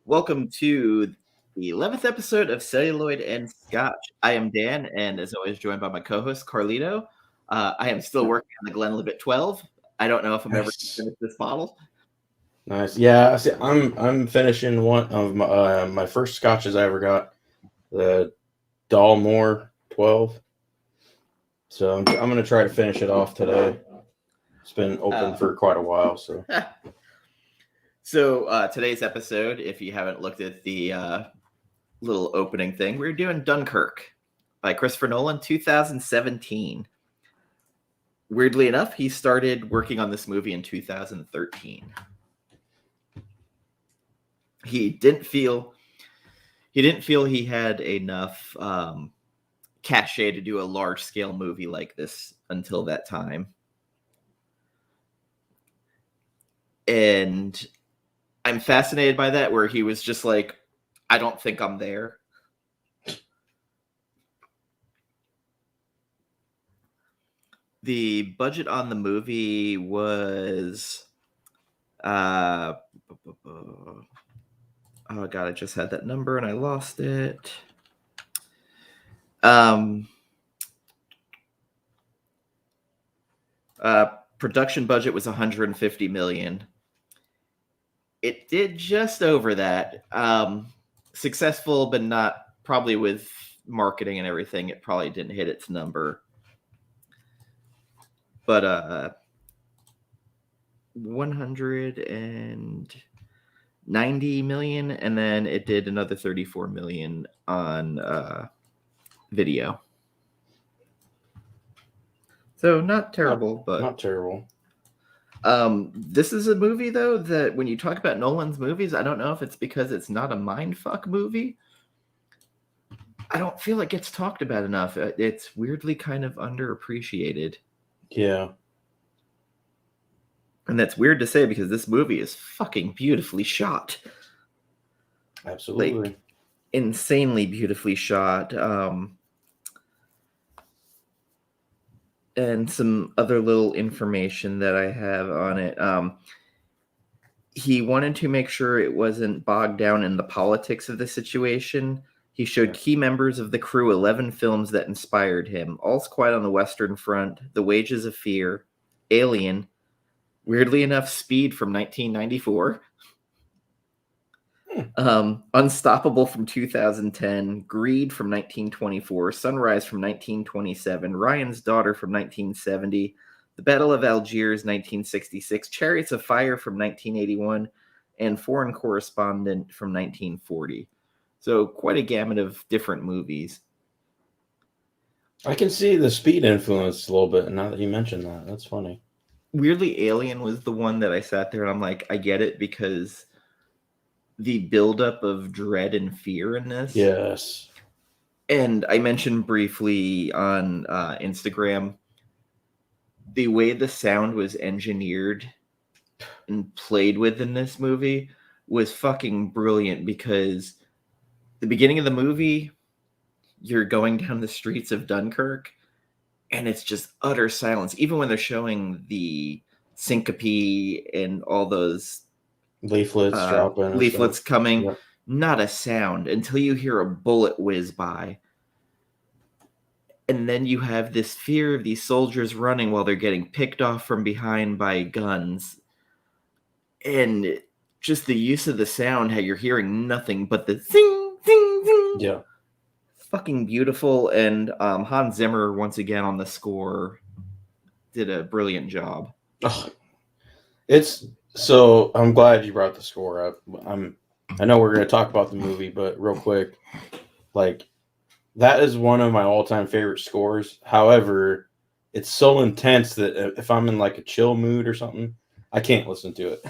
Welcome to the 11th episode of Celluloid and Scotch. I am Dan, and as always, joined by my co-host Carlito. I am still working on the Glenlivet 12. I don't know if I'm ever going to finish this bottle. Nice. Yeah, see, I'm finishing one of my first scotches I ever got, the Dalmore 12. So I'm going to try to finish it off today. It's been open for quite a while. So today's episode, if you haven't looked at the little opening thing, we're doing Dunkirk by Christopher Nolan, 2017. Weirdly enough, he started working on this movie in 2013. He didn't feel he had enough cachet to do a large scale movie like this until that time. And I'm fascinated by that, where he was just like, I don't think I'm there. The budget on the movie was oh god, I just had that number and I lost it. Production budget was $150 million. It did just over that. Successful, but not probably with marketing and everything. It probably didn't hit its number. But 190 million, and then it did another 34 million on video. So not terrible, but not terrible. This is a movie, though, that when you talk about Nolan's movies, I don't know if it's because it's not a mindfuck movie. I don't feel it gets talked about enough. It's weirdly kind of underappreciated. Yeah. And that's weird to say because this movie is fucking beautifully shot. Absolutely. Like, insanely beautifully shot. And some other little information that I have on it. He wanted to make sure it wasn't bogged down in the politics of the situation. He showed key members of the crew 11 films that inspired him. All's Quiet on the Western Front, The Wages of Fear, Alien, weirdly enough, Speed from 1994, Unstoppable from 2010, Greed from 1924, Sunrise from 1927, Ryan's Daughter from 1970, The Battle of Algiers 1966, Chariots of Fire from 1981, and Foreign Correspondent from 1940. So quite a gamut of different movies. I can see the Speed influence a little bit now that you mentioned that. That's funny. Weirdly, Alien was the one that I sat there and I'm like, I get it, because the buildup of dread and fear in this. Yes. And I mentioned briefly on Instagram, the way the sound was engineered and played with in this movie was fucking brilliant, because the beginning of the movie, you're going down the streets of Dunkirk and it's just utter silence. Even when they're showing the syncope and all those leaflets dropping, leaflets coming, yep. Not a sound until you hear a bullet whiz by. And then you have this fear of these soldiers running while they're getting picked off from behind by guns. And just the use of the sound, how you're hearing nothing but the zing, zing, zing. Yeah. Fucking beautiful. And Hans Zimmer, once again on the score, did a brilliant job. Oh, so I'm glad you brought the score up. I know we're going to talk about the movie, but real quick, like, that is one of my all-time favorite scores. However, it's so intense that if I'm in like a chill mood or something, I can't listen to it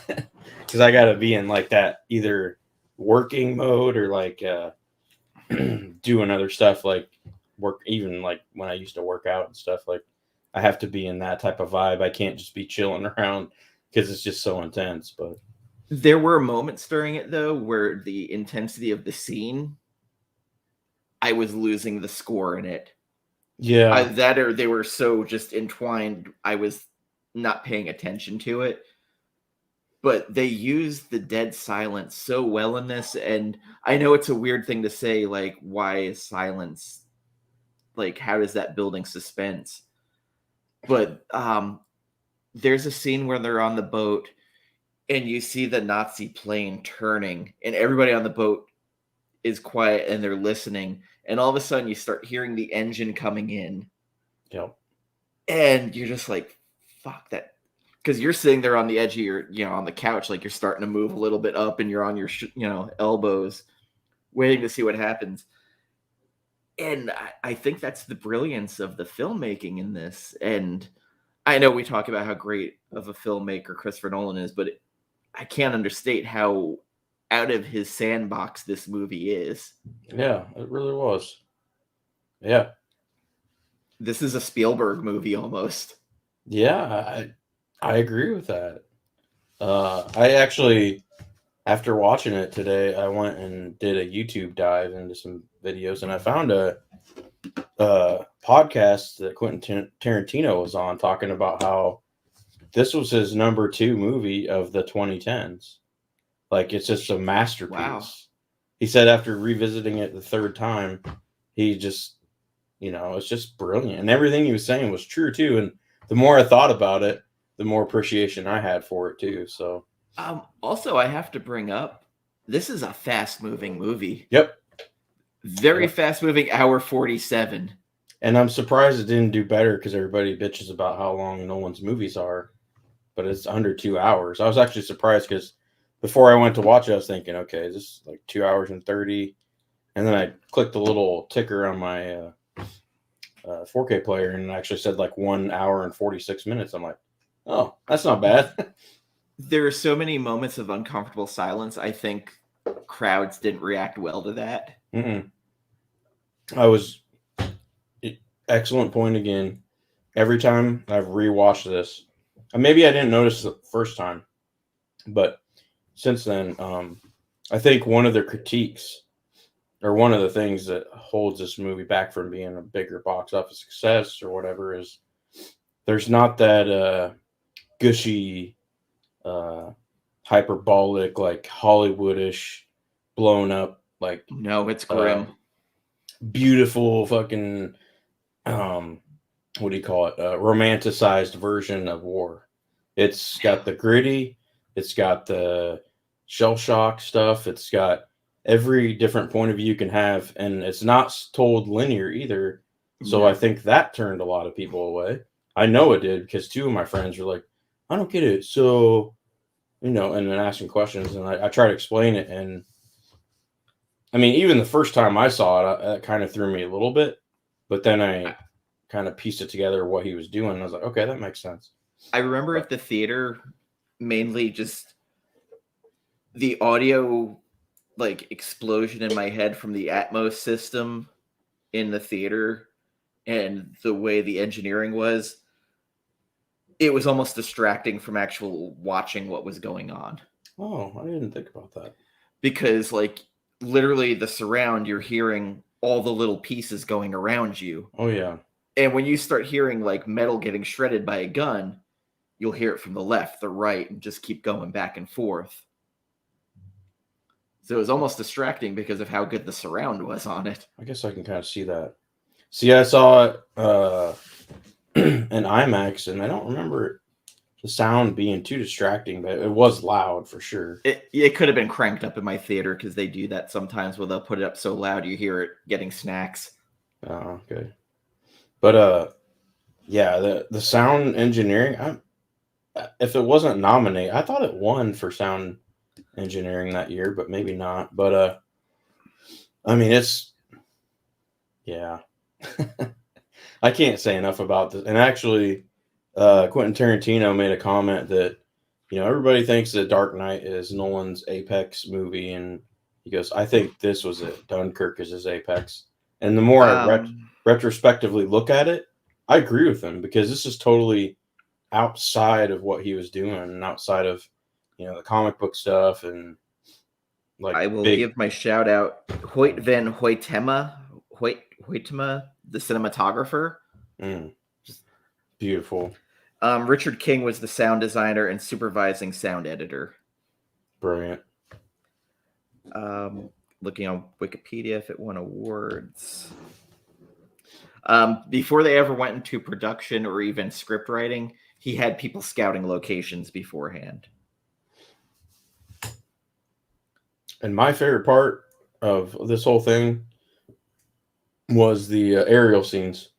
because I got to be in like that either working mode or like doing other stuff, like work, even like when I used to work out and stuff. Like, I have to be in that type of vibe. I can't just be chilling around because it's just so intense. But there were moments during it, though, where the intensity of the scene, I was losing the score in it. Yeah. They were so just entwined, I was not paying attention to it. but they use the dead silence so well in this. And I know it's a weird thing to say, like, why is silence, like, how does that building suspense? But there's a scene where they're on the boat and you see the Nazi plane turning and everybody on the boat is quiet and they're listening. And all of a sudden you start hearing the engine coming in. Yep. And you're just like, fuck that. Because you're sitting there on the edge of your, on the couch, like you're starting to move a little bit up and you're on your, elbows waiting to see what happens. And I think that's the brilliance of the filmmaking in this. And I know we talk about how great of a filmmaker Christopher Nolan is, but I can't understate how out of his sandbox this movie is. Yeah, it really was. Yeah. This is a Spielberg movie almost. Yeah, I agree with that. I actually, after watching it today, I went and did a YouTube dive into some videos, and I found a podcast that Quentin Tarantino was on talking about how this was his number 2 movie of the 2010s. Like, it's just a masterpiece. Wow. He said after revisiting it the 3rd time, he just, it's just brilliant. And everything he was saying was true, too. And the more I thought about it, the more appreciation I had for it, too. So, also, I have to bring up, this is a fast-moving movie. Yep. Very fast-moving, hour 47. And I'm surprised it didn't do better because everybody bitches about how long Nolan's movies are. But it's under 2 hours. I was actually surprised because before I went to watch it, I was thinking, okay, is this like 2 hours and 30? And then I clicked the little ticker on my 4K player and it actually said like 1 hour and 46 minutes. I'm like, oh, that's not bad. There are so many moments of uncomfortable silence. I think crowds didn't react well to that. Excellent point again. Every time I've rewatched this, and maybe I didn't notice the first time, but since then, I think one of the critiques or one of the things that holds this movie back from being a bigger box office success or whatever is there's not that gushy, hyperbolic, like Hollywoodish, blown up, like no, it's grim, beautiful fucking what do you call it? Romanticized version of war. It's got the gritty, it's got the shell shock stuff, it's got every different point of view you can have, and it's not told linear either. So I think that turned a lot of people away. I know it did because 2 of my friends were like, I don't get it. So, and then asking questions, and I try to explain it. And I mean, even the first time I saw it, it kind of threw me a little bit, but then I kind of pieced it together what he was doing. And I was like, okay, that makes sense. I remember at the theater, mainly just the audio like explosion in my head from the Atmos system in the theater and the way the engineering was. It was almost distracting from actual watching what was going on. Oh, I didn't think about that. Because like literally the surround, you're hearing all the little pieces going around you. Oh yeah. And when you start hearing like metal getting shredded by a gun, you'll hear it from the left, the right, and just keep going back and forth. So it was almost distracting because of how good the surround was on it. I guess I can kind of see that. See, I saw it in IMAX, and I don't remember the sound being too distracting, but it was loud for sure. It could have been cranked up in my theater because they do that sometimes where they'll put it up so loud you hear it getting snacks. Oh, okay. But yeah, the sound engineering, if it wasn't nominated, I thought it won for sound engineering that year, but maybe not. But I mean, it's yeah. I can't say enough about this. And actually, Quentin Tarantino made a comment that everybody thinks that Dark Knight is Nolan's apex movie, and he goes, "I think this was it. Dunkirk is his apex." And the more I retrospectively look at it, I agree with him because this is totally outside of what he was doing and outside of the comic book stuff. And like I will give my shout out Hoyt van Hoytema, the cinematographer. Beautiful. Richard King was the sound designer and supervising sound editor. Brilliant. Looking on Wikipedia if it won awards. Before they ever went into production or even script writing, he had people scouting locations beforehand. And my favorite part of this whole thing was the aerial scenes.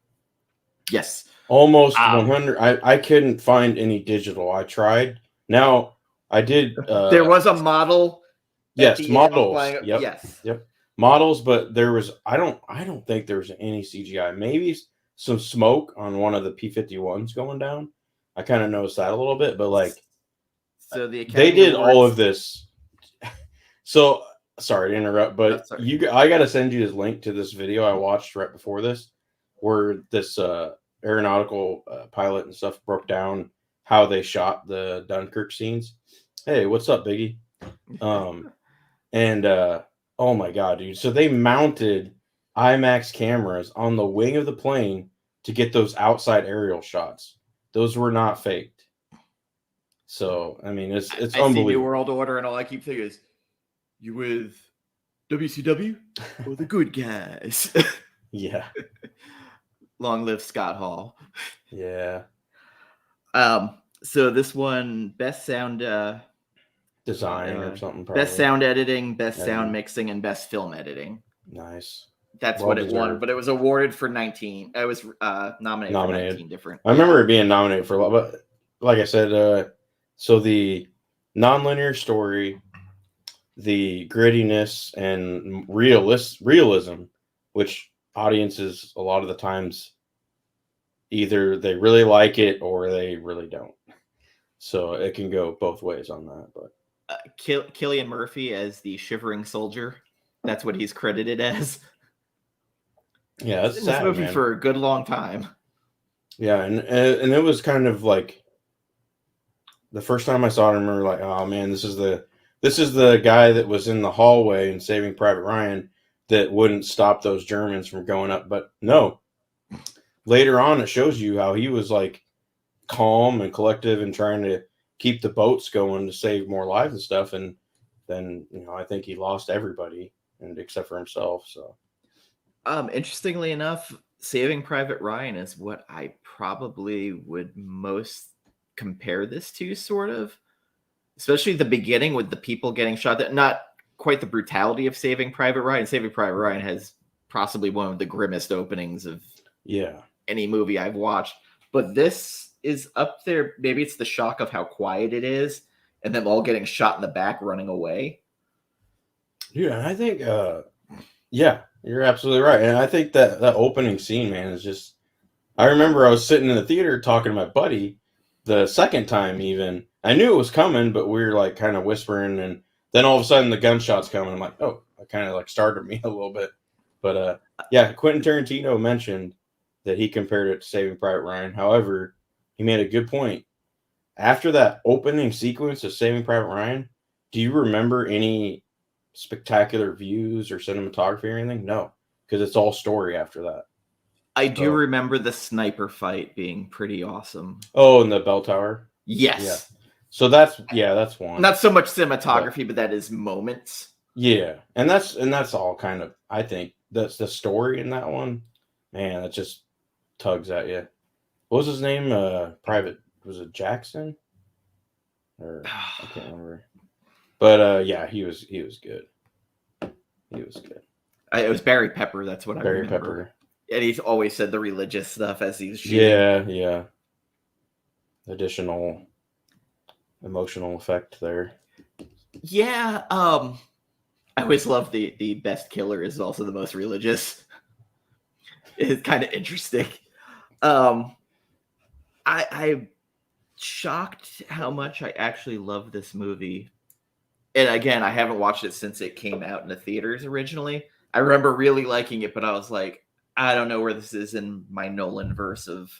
Yes. Almost 100. I couldn't find any digital. I tried. Now, I did. There was a model. Yes, models. Yep. Yes. Yep. Models, but there was. I don't think there was any CGI. Maybe some smoke on one of the P-51s going down. I kind of noticed that a little bit, but like, so they did all of this. So sorry to interrupt, but I got to send you this link to this video I watched right before this, where this aeronautical pilot and stuff broke down how they shot the Dunkirk scenes. Hey, what's up, Biggie? And oh my god, dude! So they mounted IMAX cameras on the wing of the plane to get those outside aerial shots. Those were not faked. So I mean, it's unbelievable. See New World Order, and all I keep thinking is, you with WCW or the good guys? Yeah. Long live Scott Hall. Yeah. So this one, best sound design or something. Probably. Best sound editing, best sound mixing, and best film editing. Nice. That's what it won, but it was awarded for 19. I was nominated for 19 different. I remember it being nominated for a lot, but like I said, so the nonlinear story, the grittiness, and realism, which audiences a lot of the times either they really like it or they really don't. So it can go both ways on that. But Cillian Murphy as the shivering soldier, that's what he's credited as. Yeah, that's in sad, this movie, man. for a good long time. Yeah, and it was kind of like the first time I saw it, I remember like, oh man, this is the guy that was in the hallway in Saving Private Ryan that wouldn't stop those Germans from going up. But no, later on it shows you how he was like calm and collective and trying to keep the boats going to save more lives and stuff. And then, I think he lost everybody and except for himself. So, interestingly enough, Saving Private Ryan is what I probably would most compare this to, sort of. Especially the beginning with the people getting shot. Not quite the brutality of Saving Private Ryan. Saving Private Ryan has possibly one of the grimmest openings of any movie I've watched. But this is up there. Maybe it's the shock of how quiet it is and them all getting shot in the back running away. Yeah, I think, you're absolutely right. And I think that opening scene, man, is just... I remember I was sitting in the theater talking to my buddy the second time even. I knew it was coming, but we were like kind of whispering, and then all of a sudden the gunshots come, and I'm like, oh, it kind of like startled me a little bit. But Quentin Tarantino mentioned that he compared it to Saving Private Ryan. However, he made a good point. After that opening sequence of Saving Private Ryan, do you remember any spectacular views or cinematography or anything? No, because it's all story after that. I do remember the sniper fight being pretty awesome. Oh, in the bell tower? Yes. Yeah. So that's one. Not so much cinematography, but that is moments. Yeah. And that's all kind of, I think that's the story in that one. Man, it just tugs at you. What was his name? Private, was it Jackson? Or I can't remember. But he was good. He was good. It was Barry Pepper, that's what I remember. Barry Pepper. And he's always said the religious stuff as he's shooting. Yeah. Additional emotional effect there. Yeah. I always love the best killer is also the most religious. It's kind of interesting. I'm shocked how much I actually love this movie. And again, I haven't watched it since it came out in the theaters originally. I remember really liking it, but I was like, I don't know where this is in my Nolan verse of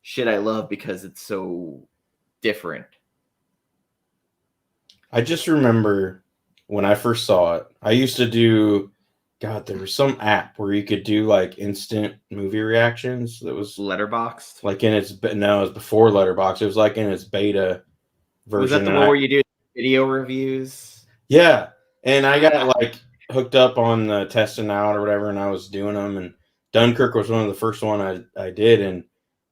shit I love because it's so different. I just remember when I first saw it, I used to do God, there was some app where you could do like instant movie reactions. That was Letterboxd. like in its no, it was before Letterboxd. It was like in its beta version. Was that the one where you do video reviews? Yeah, and I got like hooked up on the testing out or whatever, and I was doing them. And Dunkirk was one of the first one I did, and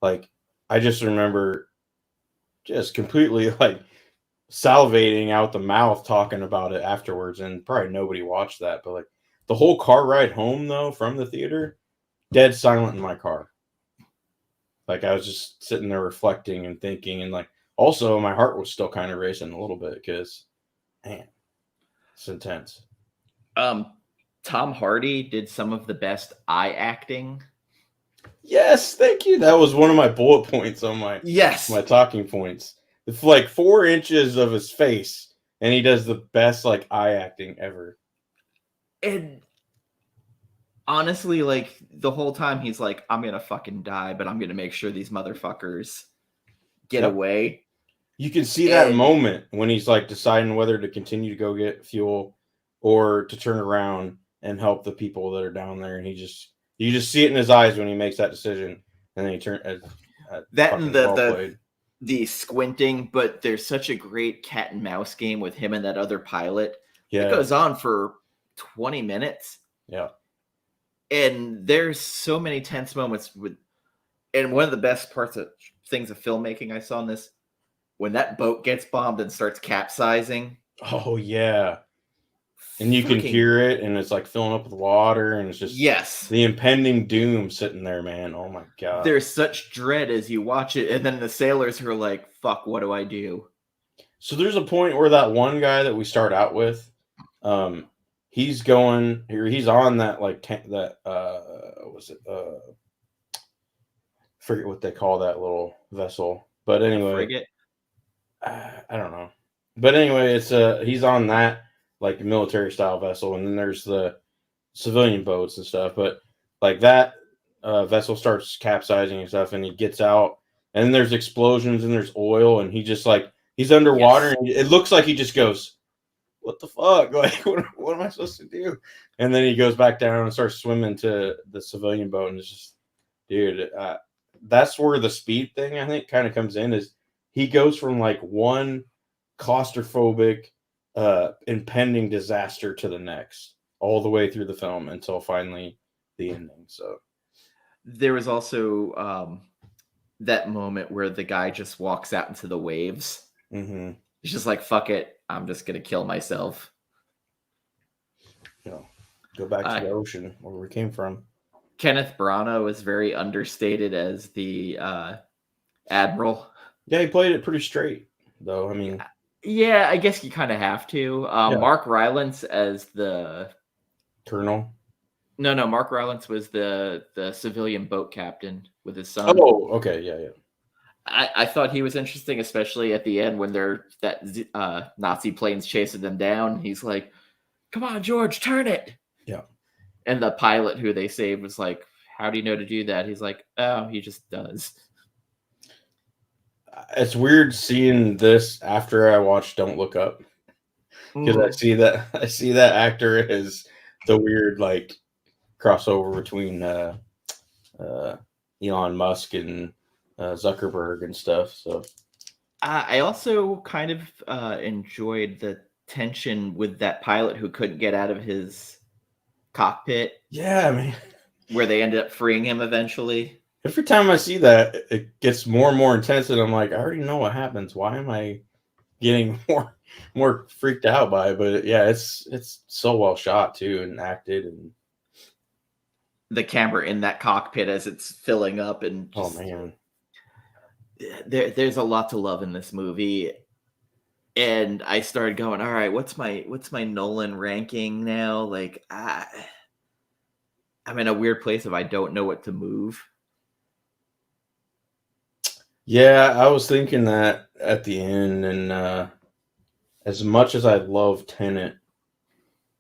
like I just remember just completely like salivating out the mouth talking about it afterwards. And probably nobody watched that, but like the whole car ride home though from the theater, dead silent in my car. Like I was just sitting there reflecting and thinking, and like also my heart was still kind of racing a little bit because, man, it's intense. Tom Hardy did some of the best eye acting. Yes, thank you. That was one of my bullet points on my my talking points. It's like 4 inches of his face, and he does the best like eye acting ever. And honestly, like the whole time he's like, I'm gonna fucking die, but I'm gonna make sure these motherfuckers get away. You can see that moment when he's like deciding whether to continue to go get fuel or to turn around and help the people that are down there. And you just see it in his eyes when he makes that decision. And then he turns that and the squinting, but there's such a great cat and mouse game with him and that other pilot. Yeah. It goes on for 20 minutes. Yeah. And there's so many tense moments and one of the best things of filmmaking I saw in this, when that boat gets bombed and starts capsizing. Oh yeah. And you can hear it, and it's like filling up with water, and it's just the impending doom sitting there, man. Oh my god. There's such dread as you watch it, and then the sailors are like, fuck, what do I do? So there's a point where that one guy that we start out with, he's on that like forget what they call that little vessel. But anyway. Frigate? I don't know. But anyway, it's he's on that like military style vessel, and then there's the civilian boats and stuff. But like that vessel starts capsizing and stuff, and he gets out, and then there's explosions and there's oil, and he just like he's underwater, and it looks like he just goes, "What the fuck? Like, what am I supposed to do?" And then he goes back down and starts swimming to the civilian boat, and it's just, dude, that's where the speed thing I think kind of comes in. Is he goes from like one claustrophobic impending disaster to the next all the way through the film until finally the ending. So there was also that moment where the guy just walks out into the waves. Mm-hmm. He's just like, fuck it, I'm just gonna kill myself. Go back to the ocean where we came from. Kenneth Branagh was very understated as the admiral. Yeah, he played it pretty straight though. I mean, yeah, I guess you kind of have to. Mark Rylance as the colonel. No, Mark Rylance was the civilian boat captain with his son. Oh, okay, yeah. I thought he was interesting, especially at the end when that Nazi plane's chasing them down. He's like, "Come on, George, turn it." Yeah. And the pilot who they saved was like, "How do you know to do that?" He's like, "Oh, he just does." It's weird seeing this after I watched Don't Look Up, because I see that actor as the weird like crossover between Elon Musk and Zuckerberg and stuff. So I also kind of enjoyed the tension with that pilot who couldn't get out of his cockpit. Yeah, I mean, where they ended up freeing him eventually. Every time I see that, it gets more and more intense, and I'm like, I already know what happens. Why am I getting more freaked out by it? But yeah, it's so well shot too and acted, and the camera in that cockpit as it's filling up, and just, oh man, there's a lot to love in this movie. And I started going, all right, what's my Nolan ranking now? Like, I'm in a weird place if I don't know what to move. Yeah, I was thinking that at the end, and as much as I love Tenet,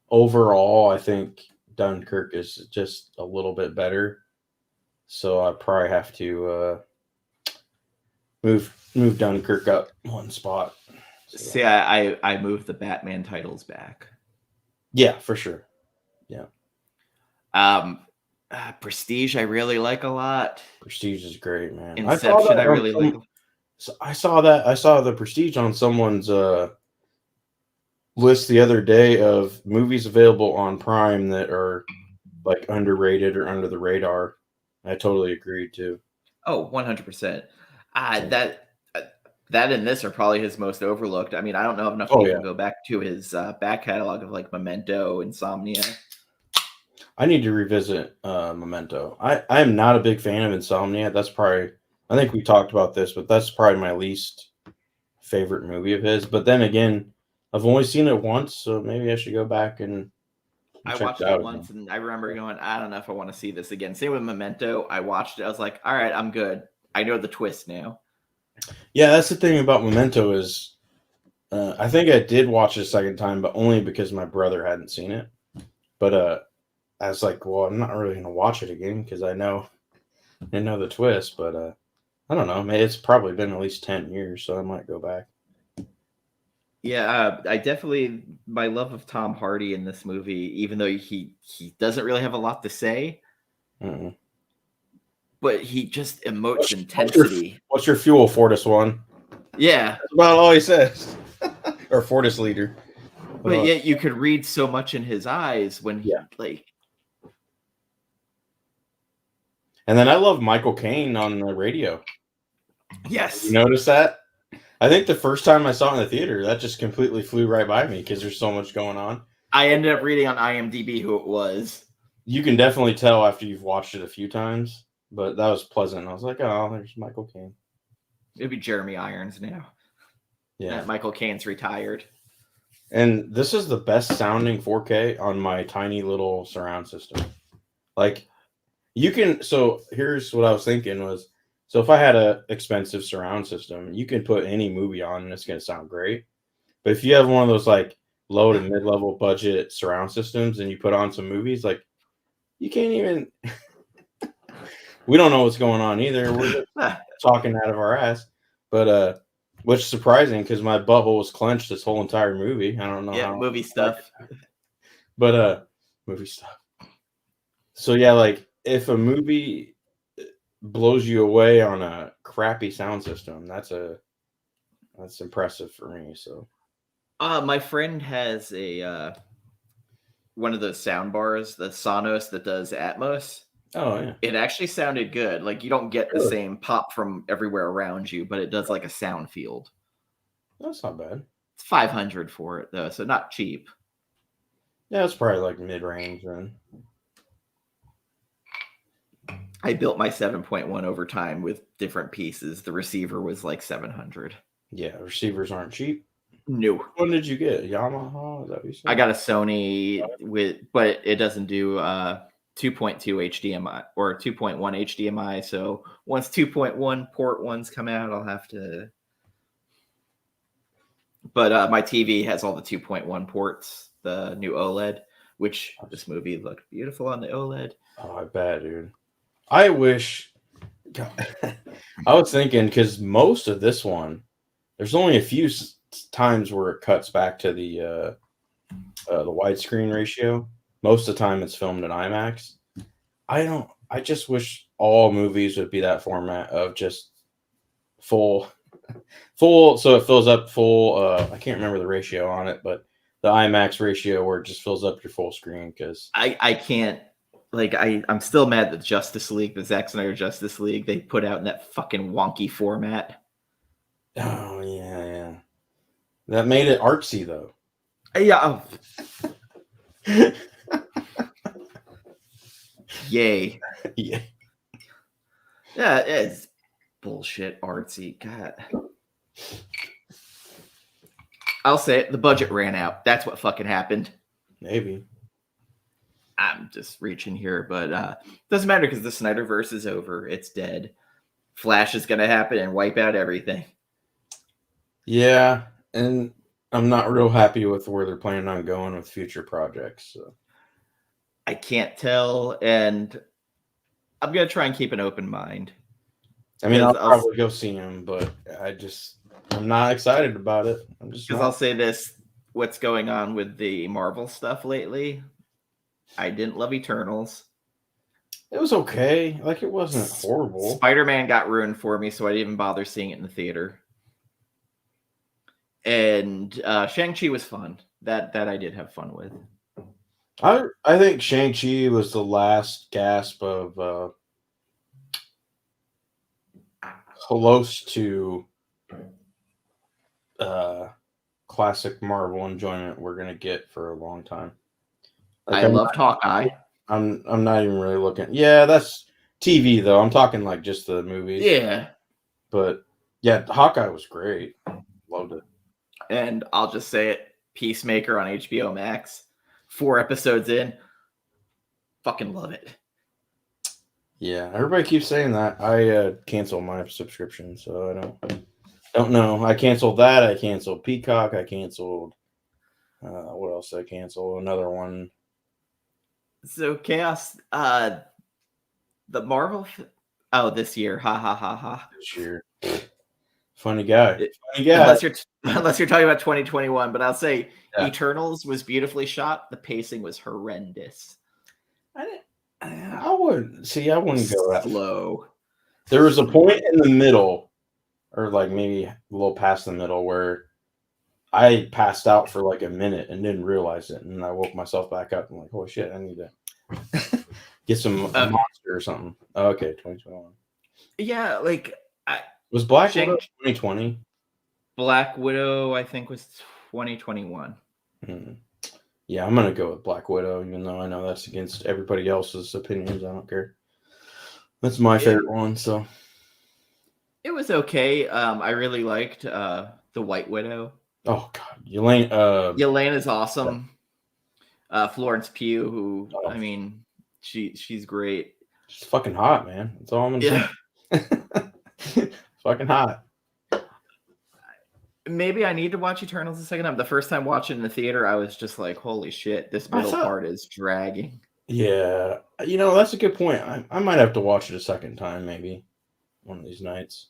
overall, I think Dunkirk is just a little bit better. So I probably have to move Dunkirk up one spot. So. See, I moved the Batman titles back. Yeah, for sure. Yeah. Prestige, I really like a lot. Prestige is great, man. Inception, I really like. I saw the Prestige on someone's list the other day of movies available on Prime that are like underrated or under the radar. I totally agreed too. Oh, 100%. That and this are probably his most overlooked. I mean, I don't know if enough people go back to his back catalog of like Memento, Insomnia. I need to revisit Memento. I am not a big fan of Insomnia. That's probably, I think we talked about this, but that's probably my least favorite movie of his. But then again, I've only seen it once, so maybe I should go back and I watched it once, and I remember going, I don't know if I want to see this again. Same with Memento. I watched it. I was like, all right, I'm good. I know the twist now. Yeah, that's the thing about Memento is I think I did watch it a second time, but only because my brother hadn't seen it. But I was like, well, I'm not really going to watch it again because I know the twist. But I don't know. It's probably been at least 10 years, so I might go back. Yeah, I definitely, my love of Tom Hardy in this movie, even though he doesn't really have a lot to say, but he just emotes intensity. What's your fuel, Fortis One? Yeah. That's about all he says. Or Fortis Leader. But yet you could read so much in his eyes when he, like... And then I love Michael Caine on the radio. Yes. You notice that? I think the first time I saw it in the theater, that just completely flew right by me because there's so much going on. I ended up reading on IMDb who it was. You can definitely tell after you've watched it a few times, but that was pleasant. I was like, oh, there's Michael Caine. It'd be Jeremy Irons now. Yeah. Michael Caine's retired. And this is the best sounding 4K on my tiny little surround system. Like, you can, so here's what I was thinking was, so if I had an expensive surround system, you can put any movie on and it's going to sound great. But if you have one of those like low to mid-level budget surround systems and you put on some movies, like you can't even, we don't know what's going on either. We're just talking out of our ass. But, which is surprising because my butthole was clenched this whole entire movie. I don't know. Yeah, movie stuff. But, movie stuff. So yeah, like if a movie blows you away on a crappy sound system, that's impressive for me. So my friend has a one of those sound bars, the Sonos that does Atmos. Oh yeah, it actually sounded good. Like you don't get the same pop from everywhere around you, but it does like a sound field. That's not bad. It's $500 for it though, so not cheap. Yeah, it's probably like mid-range then. I built my 7.1 over time with different pieces. The receiver was like $700. Yeah, receivers aren't cheap. No. What did you get? Yamaha? Is that what you said? I got a Sony but it doesn't do 2.2 HDMI or 2.1 HDMI. So once 2.1 port ones come out, I'll have to. But my TV has all the 2.1 ports, the new OLED, which this movie looked beautiful on the OLED. Oh, I bet, dude. I wish. I was thinking because most of this one, there's only a few times where it cuts back to the widescreen ratio. Most of the time, it's filmed in IMAX. I just wish all movies would be that format of just full. So it fills up full. I can't remember the ratio on it, but the IMAX ratio where it just fills up your full screen. Because I can't. Like, I'm still mad that Justice League, the Zack Snyder Justice League, they put out in that fucking wonky format. Oh, yeah. That made it artsy, though. Yeah. Yay. Yeah. Yeah, it's bullshit artsy. God. I'll say it. The budget ran out. That's what fucking happened. Maybe. I'm just reaching here, but doesn't matter because the Snyderverse is over. It's dead. Flash is going to happen and wipe out everything. Yeah, and I'm not real happy with where they're planning on going with future projects. So. I can't tell, and I'm going to try and keep an open mind. I mean, I'll probably go see him, but I'm not excited about it. Because I'll say this, what's going on with the Marvel stuff lately? I didn't love Eternals. It was okay. Like, it wasn't horrible. Spider-Man got ruined for me, so I didn't even bother seeing it in the theater. And Shang-Chi was fun. That I did have fun with. I think Shang-Chi was the last gasp of close to classic Marvel enjoyment we're gonna get for a long time. Like, I loved Hawkeye. I'm not even really looking. Yeah, that's TV though. I'm talking like just the movies. Yeah. But yeah, Hawkeye was great. Loved it. And I'll just say it, Peacemaker on HBO Max. 4 episodes in. Fucking love it. Yeah, everybody keeps saying that. I canceled my subscription, so I don't know. I canceled that. I canceled Peacock. I canceled what else did I cancel? Another one. So Chaos, the Marvel this year. Ha ha ha ha. This year. Funny guy. Funny guy. Unless you're talking about 2021, but I'll say Yeah. Eternals was beautifully shot. The pacing was horrendous. I wouldn't go that slow. There was a point in the middle, or like maybe a little past the middle, where I passed out for like a minute and didn't realize it, and I woke myself back up. I'm like, "Holy shit! I need to get some monster or something." Oh, okay, 2021. Yeah, like was Black Widow 2020? Black Widow, I think, was 2021. Yeah, I'm gonna go with Black Widow, even though I know that's against everybody else's opinions. I don't care. That's my favorite one. So it was okay. I really liked the White Widow. Oh God, Yelena is awesome. Florence Pugh, who I mean, she's great. She's fucking hot, man. That's all I'm gonna say. Fucking hot. Maybe I need to watch Eternals a second time. The first time watching in the theater, I was just like, holy shit, this middle part is dragging. Yeah. That's a good point. I might have to watch it a second time, maybe, one of these nights.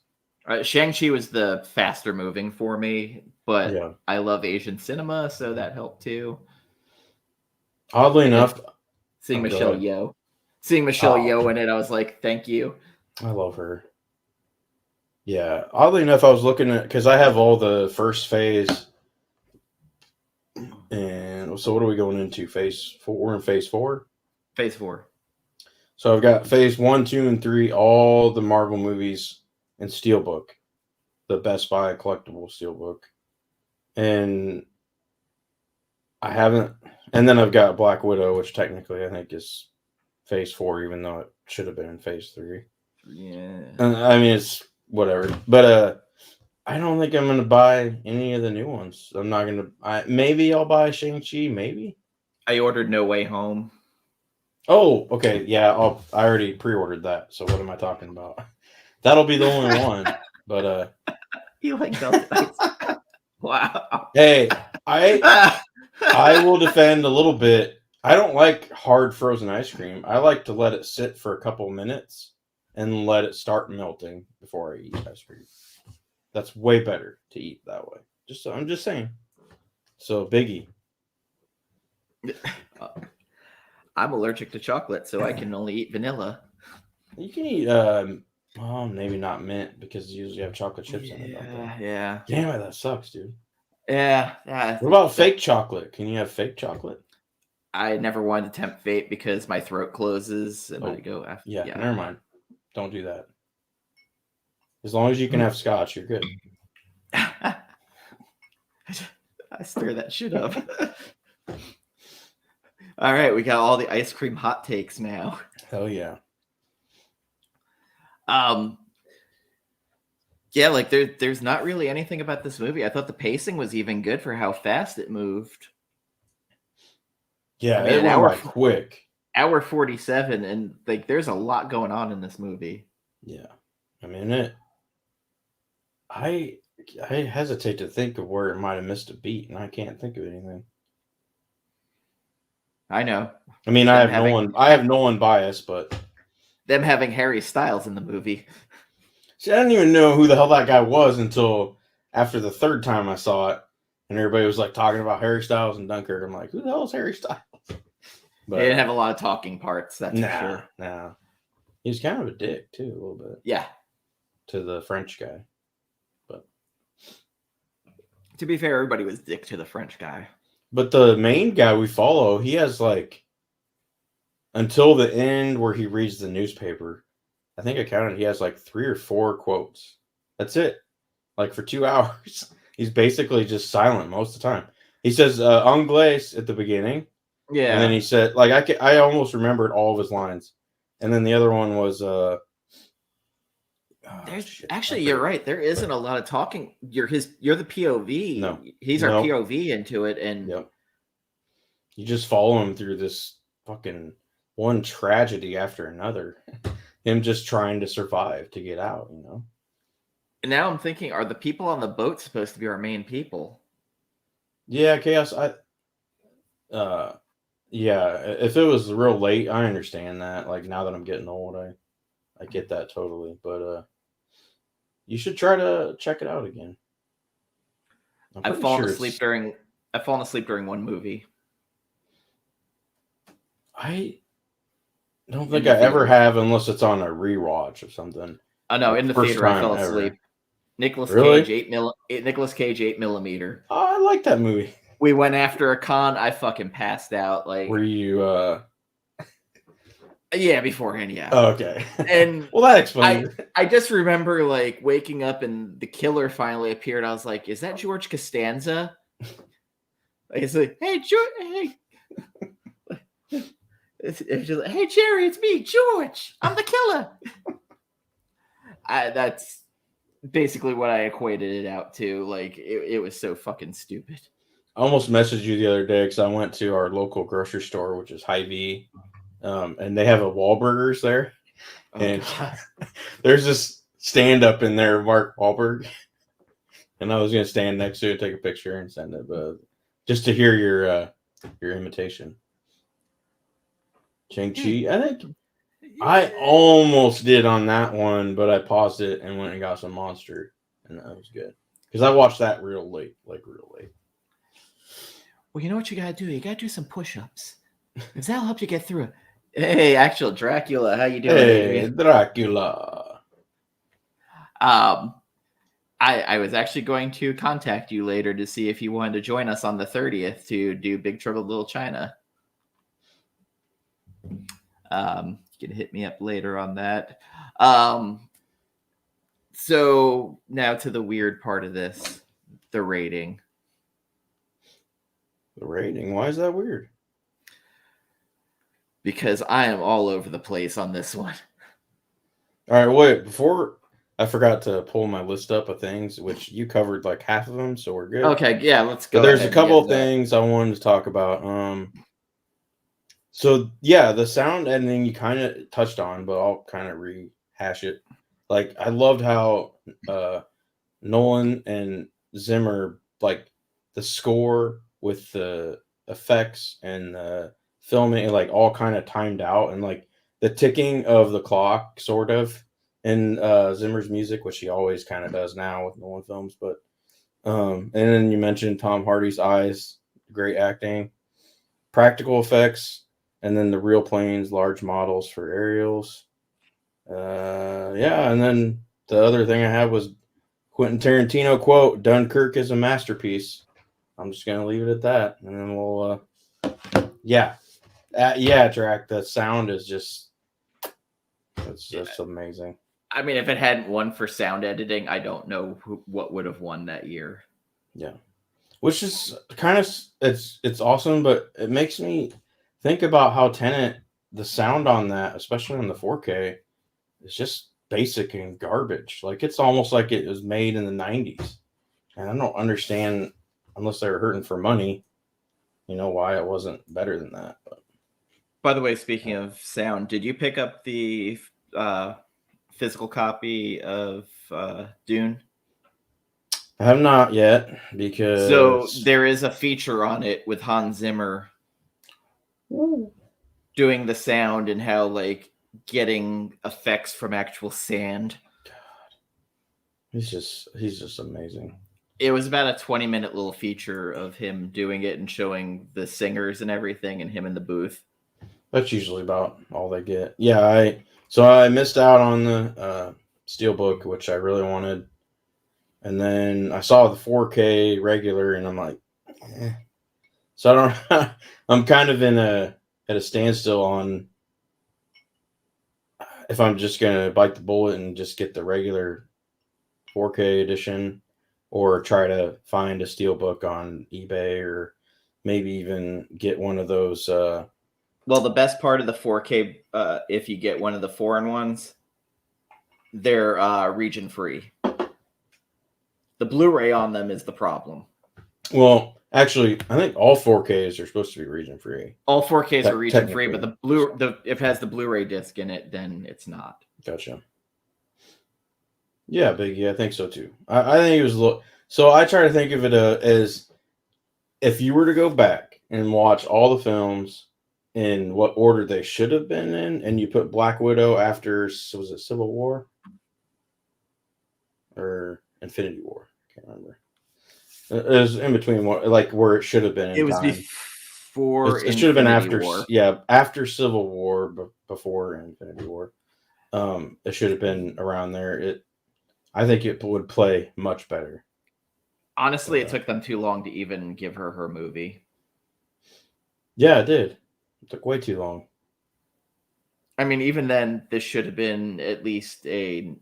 Shang-Chi was the faster moving for me, but yeah. I love Asian cinema, so that helped too. Oddly enough, seeing Michelle Yeoh in it, I was like, thank you. I love her. Yeah, oddly enough, I was looking at, because I have all the first phase, and so what are we going into? Phase 4? We're in phase 4? Phase 4. So I've got phase 1, 2, and 3, all the Marvel movies in Steelbook, the Best Buy collectible Steelbook. And I haven't, and then I've got Black Widow, which technically I think is phase 4, even though it should have been in phase 3. Yeah. I mean, it's whatever, but I don't think I'm gonna buy any of the new ones. I'm not gonna. Maybe I'll buy Shang-Chi. Maybe I ordered No Way Home. Oh, okay, yeah. I already pre-ordered that. So what am I talking about? That'll be the only one. But you like those? Wow. Hey, I will defend a little bit. I don't like hard frozen ice cream. I like to let it sit for a couple minutes and let it start melting before I eat ice cream. That's way better to eat that way. I'm just saying. So Biggie. I'm allergic to chocolate, so I can only eat vanilla. You can eat maybe not mint because you usually have chocolate chips in it. Yeah. Damn it, that sucks, dude. Yeah. What about fake chocolate? Can you have fake chocolate? I never wanted to tempt fate because my throat closes and I go after. Yeah, never mind. Don't do that. As long as you can have scotch, you're good. I stir that shit up. All right, we got all the ice cream hot takes now. Hell yeah. Yeah, like there's not really anything about this movie. I thought the pacing was even good for how fast it moved. Yeah, it went quick. Hour 47, and like there's a lot going on in this movie. Yeah. I mean I hesitate to think of where it might have missed a beat, and I can't think of anything. I know. I mean, I have Nolan bias, but them having Harry Styles in the movie. See, I didn't even know who the hell that guy was until after the third time I saw it, and everybody was like talking about Harry Styles and Dunkirk. I'm like, who the hell is Harry Styles? But He didn't have a lot of talking parts, that's for nah, sure. nah. He was kind of a dick too, a little bit. Yeah. To the French guy. But to be fair, everybody was dick to the French guy. But the main guy we follow, he has like until the end where he reads the newspaper. I think I counted. He has like 3 or 4 quotes. That's it. Like for 2 hours, he's basically just silent most of the time. He says "Anglais" at the beginning, Yeah, and then he said like I almost remembered all of his lines, and then the other one was you're right. There isn't a lot of talking. You're the POV. No, he's our POV into it, and you just follow him through this fucking one tragedy after another. Him just trying to survive to get out, you know. And now I'm thinking, are the people on the boat supposed to be our main people? Yeah, Chaos. Yeah. If it was real late, I understand that. Like now that I'm getting old, I get that totally. But you should try to check it out again. I've fallen asleep during one movie. I don't think I ever have, unless it's on a rewatch or something. Oh no, in the theater I fell asleep. Nicolas Cage 8mm. Oh, I like that movie. We went after a con. I fucking passed out. Like, were you? Yeah, beforehand, yeah. Oh, okay. And well, that explains. I just remember like waking up and the killer finally appeared. I was like, "Is that George Costanza?" Like, it's like, "Hey, George, hey." It's just like, "Hey, Jerry, it's me, George. I'm the killer." That's basically what I equated it out to. Like, it was so fucking stupid. I almost messaged you the other day because I went to our local grocery store, which is Hy-Vee, and they have a Wahlburgers there. Oh, and there's this stand-up in there, Mark Wahlberg, and I was going to stand next to it, take a picture, and send it, but just to hear your imitation. Shang-Chi, I think I almost did on that one, but I paused it and went and got some Monster, and that was good because I watched that real late. Well, you know what you gotta do? You gotta do some push-ups, because that'll help you get through it. Hey, actual Dracula, how you doing? Hey, Adrian? Dracula. I was actually going to contact you later to see if you wanted to join us on the 30th to do Big Trouble in Little China. You can hit me up later on that. So now to the weird part of this, the rating. The rating? Why is that weird? Because I am all over the place on this one. All right, wait. Before I forgot to pull my list up of things, which you covered like half of them, so we're good. Okay, yeah, let's go. But there's a couple of things I wanted to talk about. So yeah, the sound editing you kind of touched on, but I'll kind of rehash it. Like I loved how Nolan and Zimmer, like the score with the effects and the filming, like all kind of timed out, and like the ticking of the clock, sort of, in Zimmer's music, which he always kind of does now with Nolan films. But and then you mentioned Tom Hardy's eyes, great acting, practical effects, and then the real planes, large models for aerials. Yeah, and then the other thing I had was Quentin Tarantino quote: "Dunkirk is a masterpiece." I'm just gonna leave it at that, and then we'll Drac. The sound is it's just amazing. I mean, if it hadn't won for sound editing, I don't know what would have won that year. Yeah, which is kind of it's awesome, but it makes me think about how Tenet, the sound on that, especially on the 4K, is just basic and garbage. Like it's almost like it was made in the 90s, and I don't understand, unless they were hurting for money, why it wasn't better than that. But by the way, speaking of sound, did you pick up the physical copy of Dune? I have not yet, because so there is a feature on it with Hans Zimmer doing the sound and how like getting effects from actual sand. God, he's just amazing. It was about a 20-minute little feature of him doing it and showing the singers and everything, and him in the booth. That's usually about all they get. Yeah, I missed out on the Steelbook, which I really wanted, and then I saw the 4K regular, and I'm like, eh. So I don't. I'm kind of at a standstill on if I'm just gonna bite the bullet and just get the regular 4K edition, or try to find a Steelbook on eBay, or maybe even get one of those. Well, the best part of the 4K, if you get one of the foreign ones, they're region free. The Blu-ray on them is the problem. Well, actually, I think all 4Ks are supposed to be region free. All 4Ks are region free, but if it has the Blu-ray disc in it, then it's not. Gotcha. Yeah, Biggie, I think so too. I think it was so. I try to think of it as if you were to go back and watch all the films in what order they should have been in, and you put Black Widow after, was it Civil War or Infinity War? I can't remember. It was in between, like where it should have been. It was before. It should have been after. War. Yeah, after Civil War, before Infinity War. It should have been around there. I think it would play much better. Honestly, it took them too long to even give her movie. Yeah, it did. It took way too long. I mean, even then, this should have been at least I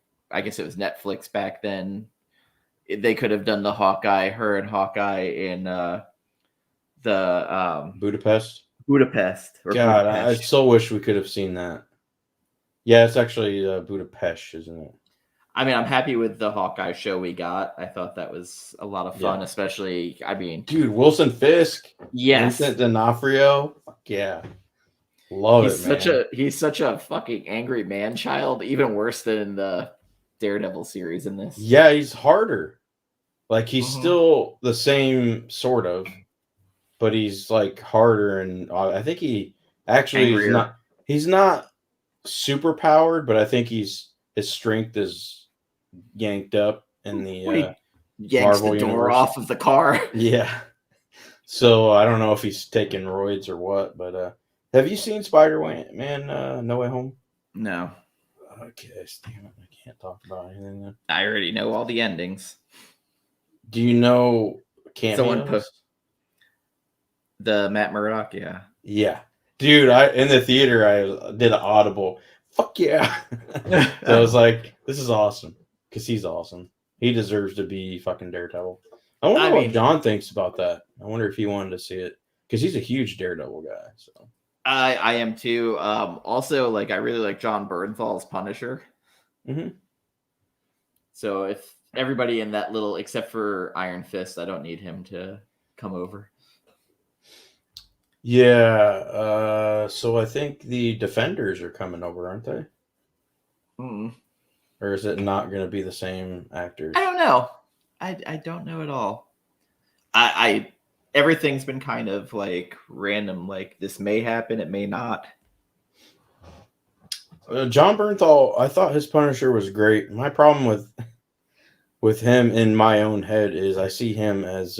guess it was Netflix back then. They could have done her and Hawkeye in the Budapest. Budapest. God, I so wish we could have seen that. Yeah, it's actually Budapest, isn't it? I mean, I'm happy with the Hawkeye show we got. I thought that was a lot of fun, especially, dude, Wilson Fisk. Yes. Vincent D'Onofrio. Fuck yeah. Love it, man. He's such a fucking angry man-child, even worse than the Daredevil series in this. Yeah, he's harder. Like, he's still the same, sort of, but he's, like, harder, and I think he actually he's not super powered, but I think his strength is yanked up in the yanks Marvel the door universe. off of the car. Yeah. So I don't know if he's taking roids or what, but have you seen Spider-Man No Way Home? No. Okay, damn it, I can't talk about anything then. I already know all the endings. Do you know cameos? Someone put the Matt Murdock, yeah. Yeah. Dude, in the theater I did an audible. Fuck yeah. So I was like, this is awesome. Because he's awesome. He deserves to be fucking Daredevil. I wonder what John thinks about that. I wonder if he wanted to see it. Because he's a huge Daredevil guy. So I am too. Also, I really like John Bernthal's Punisher. Mm-hmm. So if everybody in that little, except for Iron Fist, I don't need him to come over. Yeah. So I think the Defenders are coming over, aren't they? Mm-hmm. Or is it not going to be the same actors? I don't know. I don't know at all. Everything's been kind of random. Like, this may happen, it may not. John Bernthal, I thought his Punisher was great. My problem with him in my own head is I see him as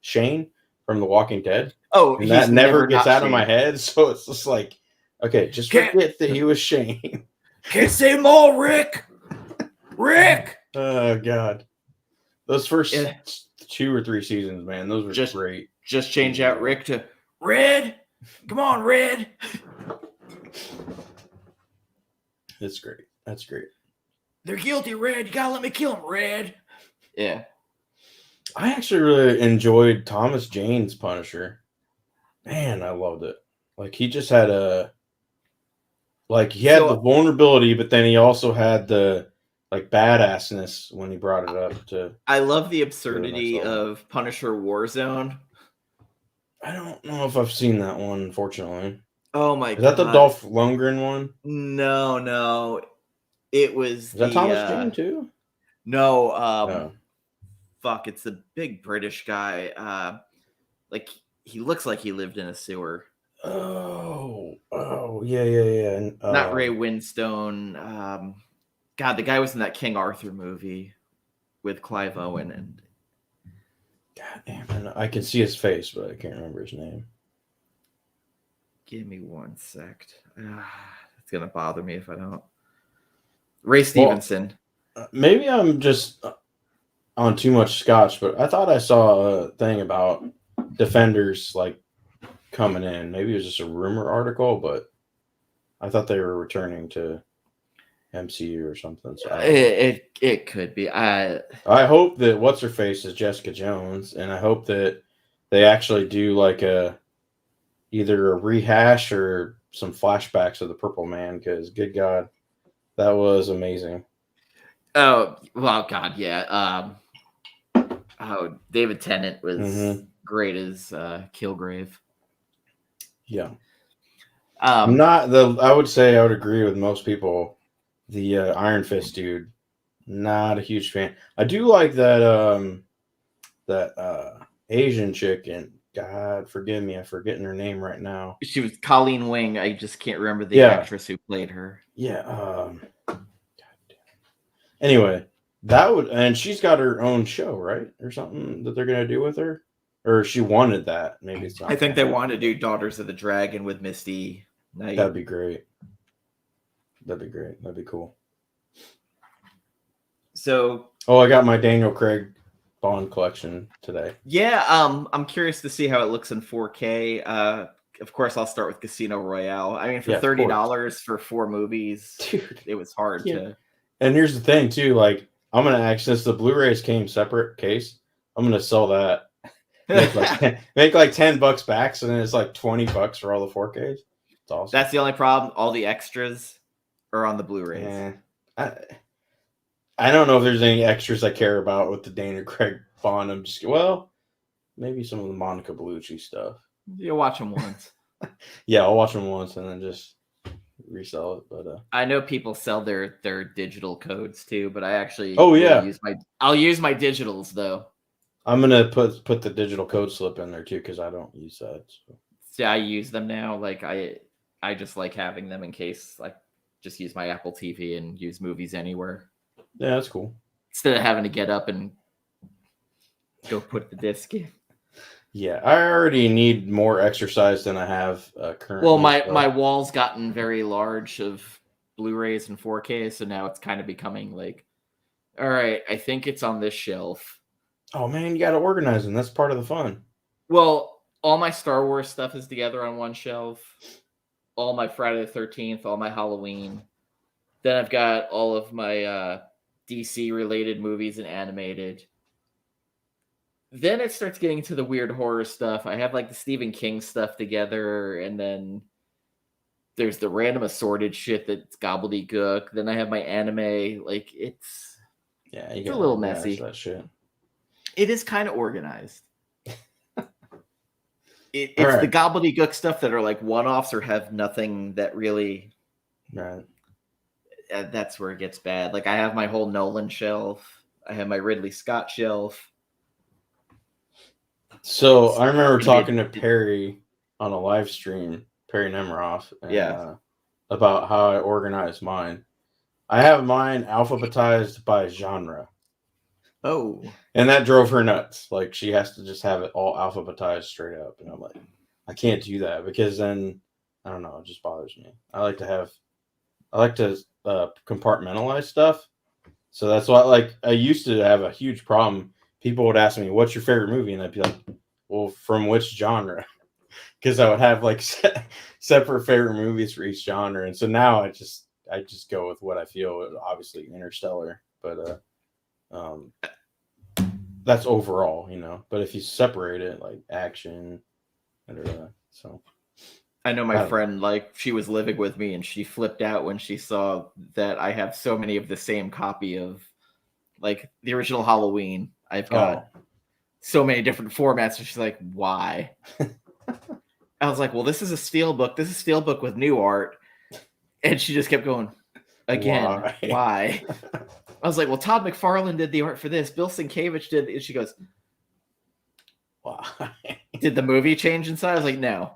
Shane from The Walking Dead. Oh, and that never gets out of my head. So it's just like, okay, just forget that he was Shane. Can't say them all, Rick. Rick. Oh God, those first 2 or 3 seasons, man, those were just great. Just change out Rick to Red. Come on, Red. That's great. That's great. They're guilty, Red. You gotta let me kill him, Red. Yeah. I actually really enjoyed Thomas Jane's Punisher. Man, I loved it. Like, he just had the vulnerability, but then he also had the badassness when he brought it up to. I love the absurdity of Punisher Warzone. I don't know if I've seen that one, unfortunately. Oh my god. Is that the Dolph Lundgren one? No. It was Is that Thomas Jane too? No, fuck, it's the big British guy. He looks like he lived in a sewer. Oh, yeah. Not Ray Winstone. God, the guy was in that King Arthur movie with Clive Owen and. God damn, I can see his face, but I can't remember his name. Give me 1 sec. It's gonna bother me if I don't. Ray Stevenson. Maybe I'm just on too much Scotch, but I thought I saw a thing about Defenders like coming in. Maybe it was just a rumor article, but I thought they were returning to MCU or something. So it could be. I hope that what's her face is Jessica Jones, and I hope that they actually do like either a rehash or some flashbacks of the Purple Man, because good God, that was amazing. Oh well, God, yeah. David Tennant was great as Kilgrave. Yeah. I would say I would agree with most people. The Iron Fist dude, not a huge fan. I do like that Asian chick, and God forgive me, I'm forgetting her name right now. She was Colleen Wing. I just can't remember the actress who played her. Yeah. Anyway, and she's got her own show, right, or something that they're gonna do with her, or she wanted that. Maybe it's not. I think they want to do Daughters of the Dragon with Misty Knight. That'd be great. That'd be cool. So, I got my Daniel Craig Bond collection today. Yeah, I'm curious to see how it looks in 4K. Of course, I'll start with Casino Royale. I mean, for $30 for 4 movies, dude, it was hard to. And here's the thing, too. Like, I'm gonna actually, since the Blu-rays came separate case, I'm gonna sell that. Make like $10 back, so then it's like $20 for all the 4Ks. It's awesome. That's the only problem. All the extras are on the Blu-rays. Yeah. I don't know if there's any extras I care about with the Daniel Craig Bond. I'm just maybe some of the Monica Bellucci stuff. You'll watch them once. Yeah, I'll watch them once and then just resell it. But I know people sell their digital codes too, but I actually I'll use my digitals though. I'm gonna put the digital code slip in there too, because I don't use that. So. Yeah, I use them now. Like I just like having them in case, like, just use my Apple TV and use movies anywhere. Yeah, that's cool. Instead of having to get up and go put the disc in. Yeah, I already need more exercise than I have currently. Well, my wall's gotten very large of Blu-rays and 4K, so now it's kind of becoming like, all right, I think it's on this shelf. Oh man, you got to organize them. That's part of the fun. Well, all my Star Wars stuff is together on one shelf. All my Friday the 13th, all my Halloween. Then I've got all of my DC-related movies and animated. Then it starts getting to the weird horror stuff. I have like the Stephen King stuff together, and then there's the random assorted shit that's gobbledygook. Then I have my anime. Like, it's a little messy. That shit. It is kind of organized. It's the gobbledygook stuff that are like one-offs or have nothing that really. Right. That's where it gets bad. Like, I have my whole Nolan shelf. I have my Ridley Scott shelf. So I remember talking to Perry on a live stream, Perry Nemiroff, about how I organize mine. I have mine alphabetized by genre. Oh. And that drove her nuts. Like, she has to just have it all alphabetized straight up. And I'm like, I can't do that, because then, I don't know, it just bothers me. I like to compartmentalize stuff. So that's why, like, I used to have a huge problem. People would ask me, what's your favorite movie? And I'd be like, well, from which genre? Because I would have like separate favorite movies for each genre. And so now I just go with what I feel. Obviously Interstellar, but that's overall, but if you separate it, like action, so I know my friend, like, she was living with me and she flipped out when she saw that I have so many of the same copy of, like, the original Halloween. I've got so many different formats. And she's like, why? I was like, well, this is a steelbook. This is steelbook with new art. And she just kept going, again, why? I was like, well, Todd McFarlane did the art for this. Bill Sienkiewicz did. And she goes, why? Did the movie change inside? I was like, no.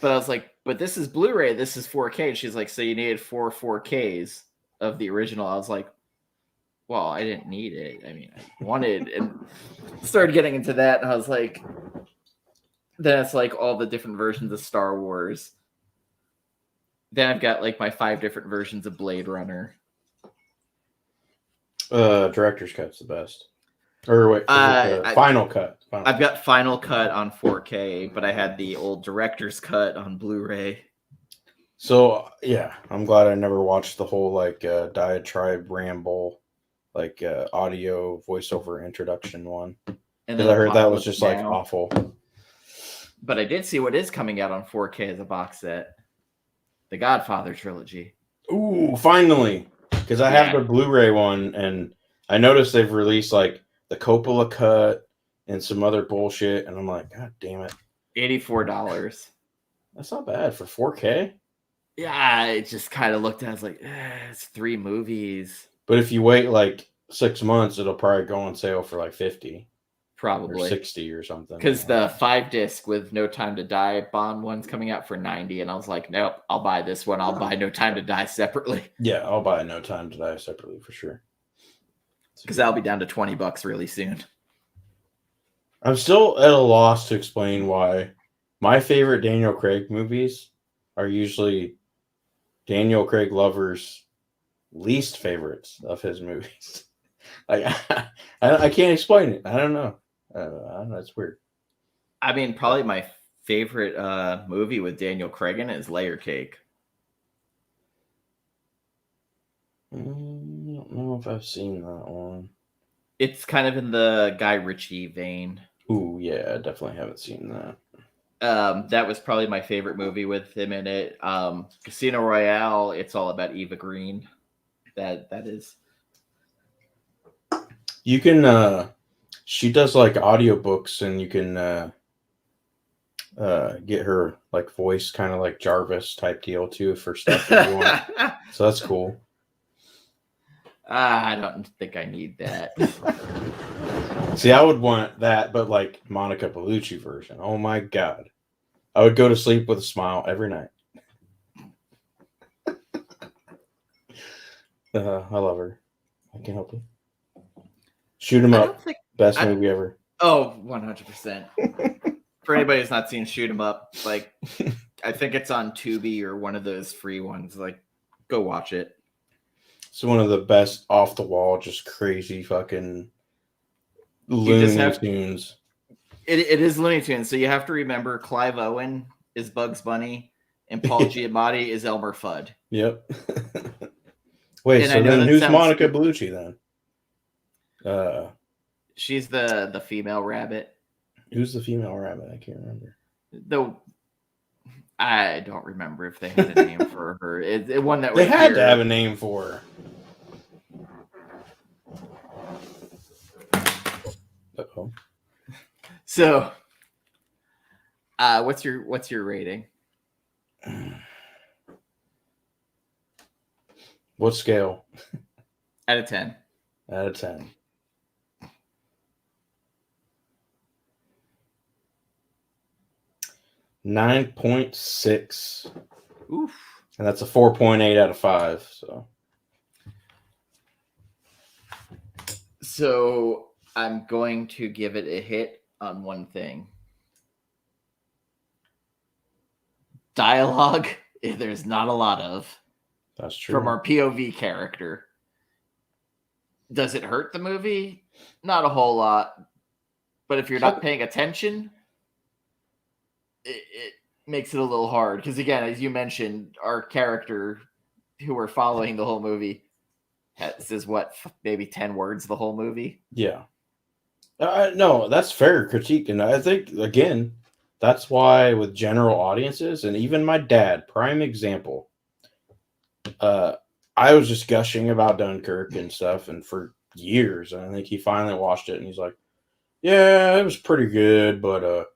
But I was like, but this is Blu-ray. This is 4K. And she's like, so you needed 4 4Ks of the original. I was like, well, I didn't need it. I mean, I wanted, and started getting into that. And I was like, Then it's like all the different versions of Star Wars. Then I've got like my 5 different versions of Blade Runner. Director's cut's the best. Or wait, Final Cut. I've got Final Cut on 4K, but I had the old Director's Cut on Blu-ray. So yeah, I'm glad I never watched the whole like diatribe ramble, like audio voiceover introduction one. And Because I heard that was just like awful. But I did see what is coming out on 4K as a box set. The Godfather Trilogy. Ooh, finally! Because I have the Blu-ray one, and I noticed they've released like the Coppola cut and some other bullshit, and I'm like, God damn it. $84. That's not bad for 4K. Yeah, it just kind of looked at it, I was like, it's 3 movies. But if you wait like 6 months, it'll probably go on sale for like 50. Probably. Or 60 or something. Because the 5-disc with No Time to Die Bond one's coming out for 90, and I was like, nope, I'll buy this one. I'll buy No Time to Die separately. Yeah, I'll buy No Time to Die separately for sure. Because that'll be down to $20 really soon. I'm still at a loss to explain why my favorite Daniel Craig movies are usually Daniel Craig lovers' least favorites of his movies. Like I can't explain it. I don't know. It's weird. I mean, probably my favorite movie with Daniel Craig in it is Layer Cake. I don't know if I've seen that one. It's kind of in the Guy Ritchie vein. Ooh, yeah, I definitely haven't seen that. That was probably my favorite movie with him in it. Casino Royale, it's all about Eva Green. That is. You can she does like audiobooks, and you can get her like voice kind of like Jarvis type deal too for stuff that you want. So that's cool. I don't think I need that. See, I would want that, but like Monica Bellucci version. Oh my God. I would go to sleep with a smile every night. I love her. I can't help it. Shoot 'em up. Best movie ever. Oh, 100%. For anybody who's not seen Shoot 'em Up, like, I think it's on Tubi or one of those free ones. Like, go watch it. It's one of the best off the wall, just crazy fucking Looney Tunes. It is Looney Tunes. So you have to remember Clive Owen is Bugs Bunny and Paul Giamatti is Elmer Fudd. Yep. Wait, and so then who's Monica Bellucci then? She's the female rabbit. Who's the female rabbit? I can't remember. I don't remember if they had a name for her. It one that they had to have a name for her. Uh-oh. So, what's your rating? What scale? Out of 10. Out of 10. .6. Oof. And that's a 4.8 out of 5. So I'm going to give it a hit on one thing. Dialogue, there's not a lot of. That's true. From our POV character. Does it hurt the movie? Not a whole lot. But if you're not paying attention, it makes it a little hard. Because again, as you mentioned, our character who we're following the whole movie says what, maybe 10 words the whole movie? Yeah. No, that's fair critique. And I think, again, that's why with general audiences, and even my dad, prime example, I was just gushing about Dunkirk and stuff, and for years, and I think he finally watched it, and he's like, yeah, it was pretty good, but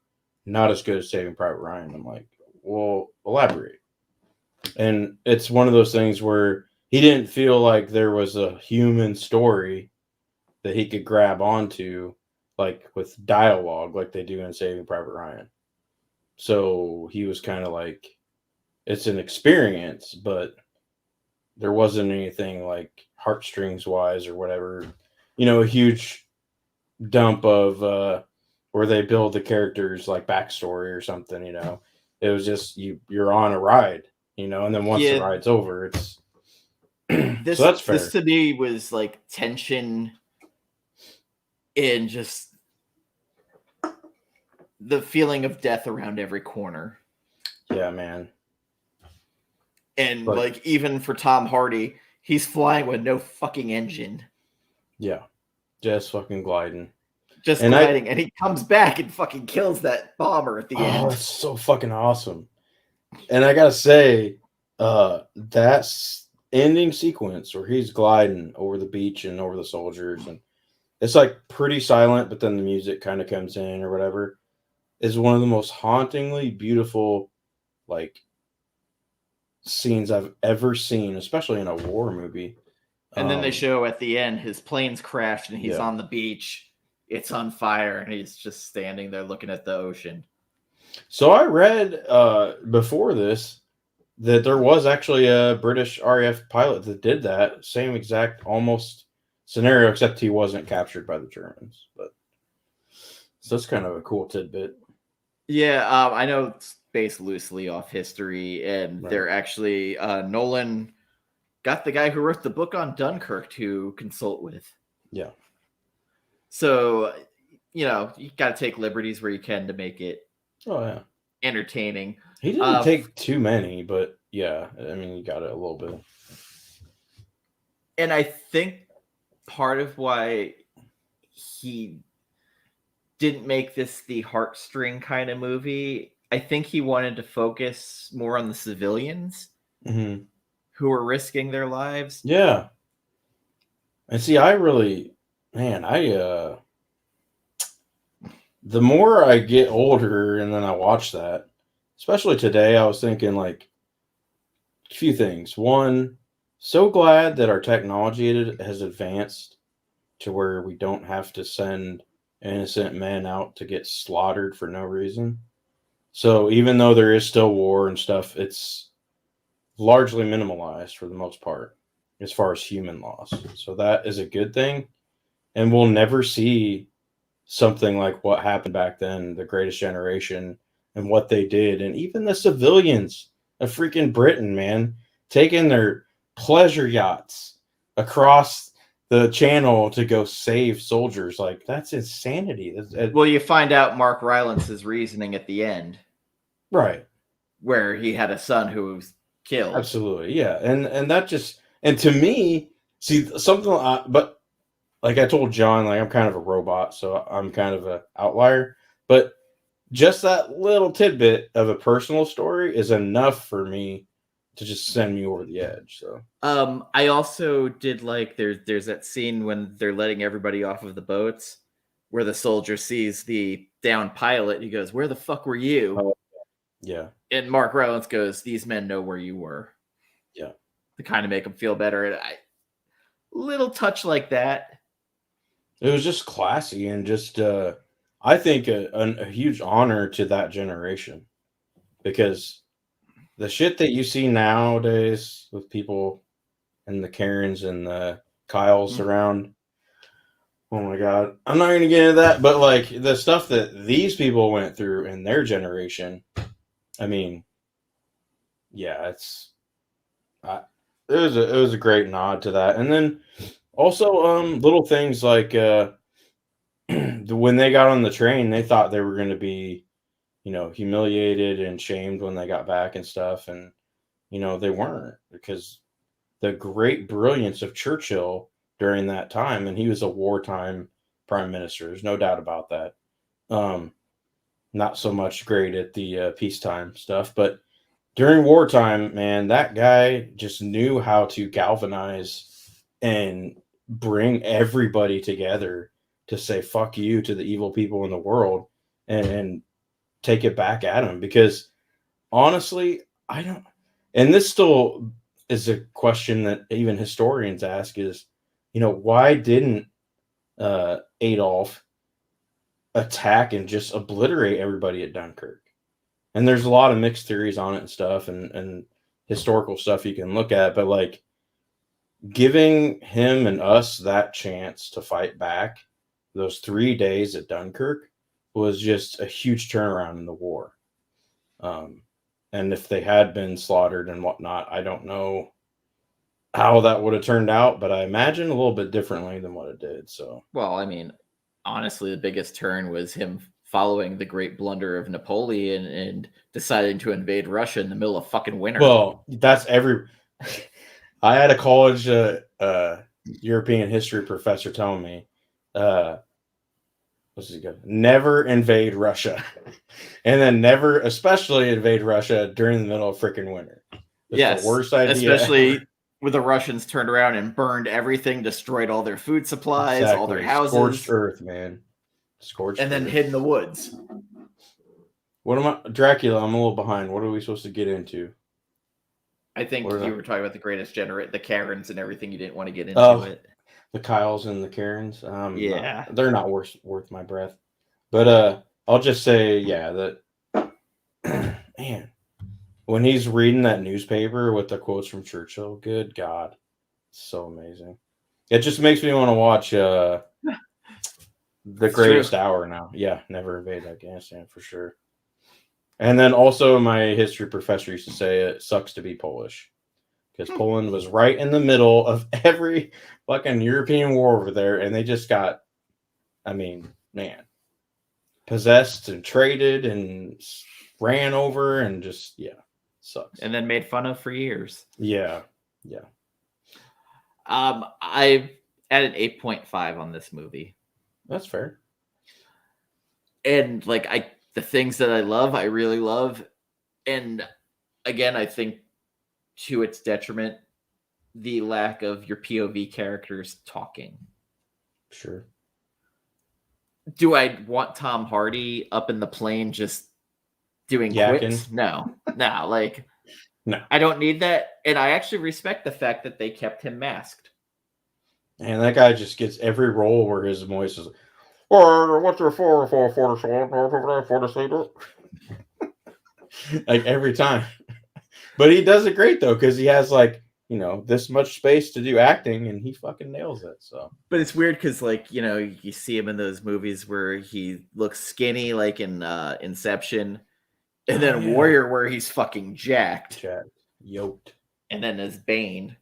not as good as Saving Private Ryan. I'm like, well, elaborate. And it's one of those things where he didn't feel like there was a human story that he could grab onto, like with dialogue, like they do in Saving Private Ryan. So he was kind of like, it's an experience, but there wasn't anything like heartstrings wise or whatever, a huge dump of where they build the characters like backstory or something. It was just you're on a ride, and then once the ride's over, it's so that's fair. This to me was like tension in just the feeling of death around every corner. Yeah, man. And like even for Tom Hardy, he's flying with no fucking engine. Yeah, just fucking gliding. And he comes back and fucking kills that bomber at the end. Oh, that's so fucking awesome. And I gotta say, that's ending sequence where he's gliding over the beach and over the soldiers, and it's like pretty silent, but then the music kind of comes in or whatever, is one of the most hauntingly beautiful like scenes I've ever seen, especially in a war movie. And then they show at the end his plane's crashed and he's on the beach. It's on fire, and he's just standing there looking at the ocean. So I read before this that there was actually a British RAF pilot that did that same exact almost scenario, except he wasn't captured by the Germans. But so that's kind of a cool tidbit. Yeah, I know it's based loosely off history, and they're actually Nolan got the guy who wrote the book on Dunkirk to consult with. Yeah. So, you got to take liberties where you can to make it entertaining. He didn't take too many, but yeah, I mean, you got it a little bit. And I think part of why he didn't make this the heartstring kind of movie, I think he wanted to focus more on the civilians who were risking their lives. Yeah. And see, the more I get older and then I watch that, especially today, I was thinking like a few things. One, so glad that our technology has advanced to where we don't have to send innocent men out to get slaughtered for no reason. So even though there is still war and stuff, it's largely minimalized for the most part as far as human loss. So that is a good thing. And we'll never see something like what happened back then, the Greatest Generation, and what they did. And even the civilians of freaking Britain, man, taking their pleasure yachts across the channel to go save soldiers. Like, that's insanity. Well, you find out Mark Rylance's reasoning at the end. Right. Where he had a son who was killed. Absolutely, yeah. And that just... And to me, see, something... but like I told John, like I'm kind of a robot, so I'm kind of an outlier. But just that little tidbit of a personal story is enough for me to just send me over the edge. So I also did like there's that scene when they're letting everybody off of the boats where the soldier sees the downed pilot and he goes, "Where the fuck were you?" Oh, yeah. And Mark Rylance goes, "These men know where you were." Yeah. To kind of make them feel better. And little touch like that. It was just classy and just, I think, a huge honor to that generation. Because the shit that you see nowadays with people and the Karens and the Kyles around, oh my God, I'm not going to get into that. But like the stuff that these people went through in their generation, I mean, yeah, it was a great nod to that. And then also, little things like when they got on the train, they thought they were going to be, humiliated and shamed when they got back and stuff. And, they weren't, because the great brilliance of Churchill during that time, and he was a wartime prime minister. There's no doubt about that. Not so much great at the peacetime stuff, but during wartime, man, that guy just knew how to galvanize and bring everybody together to say fuck you to the evil people in the world and take it back at them. Because honestly, and this still is a question that even historians ask is, why didn't Adolf attack and just obliterate everybody at Dunkirk? And there's a lot of mixed theories on it and stuff and historical stuff you can look at, but like giving him and us that chance to fight back those 3 days at Dunkirk was just a huge turnaround in the war. And if they had been slaughtered and whatnot, I don't know how that would have turned out, but I imagine a little bit differently than what it did. So, well, I mean, honestly, the biggest turn was him following the great blunder of Napoleon and deciding to invade Russia in the middle of fucking winter. well, that's I had a college European history professor telling me, what's he good? Never invade Russia, and then never, especially invade Russia during the middle of freaking winter. That's the worst idea, especially ever. When the Russians turned around and burned everything, destroyed all their food supplies, all their houses, scorched earth, man, scorched, and then hid in the woods. What am I, Dracula? I'm a little behind. What are we supposed to get into? I think you were talking about the greatest generate, the Karens and everything. You didn't want to get into it. The Kyles and the Karens. Yeah. They're not worth my breath. But I'll just say, yeah, that man, when he's reading that newspaper with the quotes from Churchill, good God, so amazing. It just makes me want to watch The Greatest Hour now. Yeah, never invade Afghanistan for sure. And then also my history professor used to say it sucks to be Polish. Because Poland was right in the middle of every fucking European war over there, and they just got, I mean, man, possessed and traded and ran over and just, yeah, sucks. And then made fun of for years. Yeah. I added 8.5 on this movie. That's fair. And like the things that I love, I really love. And again, I think to its detriment, the lack of your POV characters talking. Sure. Do I want Tom Hardy up in the plane just doing quips? No. No. I don't need that. And I actually respect the fact that they kept him masked. And that guy just gets every role where his voice is, what's your for like every time. But he does it great though, because he has this much space to do acting, and he fucking nails it. So, but it's weird because you see him in those movies where he looks skinny, like in Inception, and then Warrior where he's fucking jacked, yoked, and then as Bane.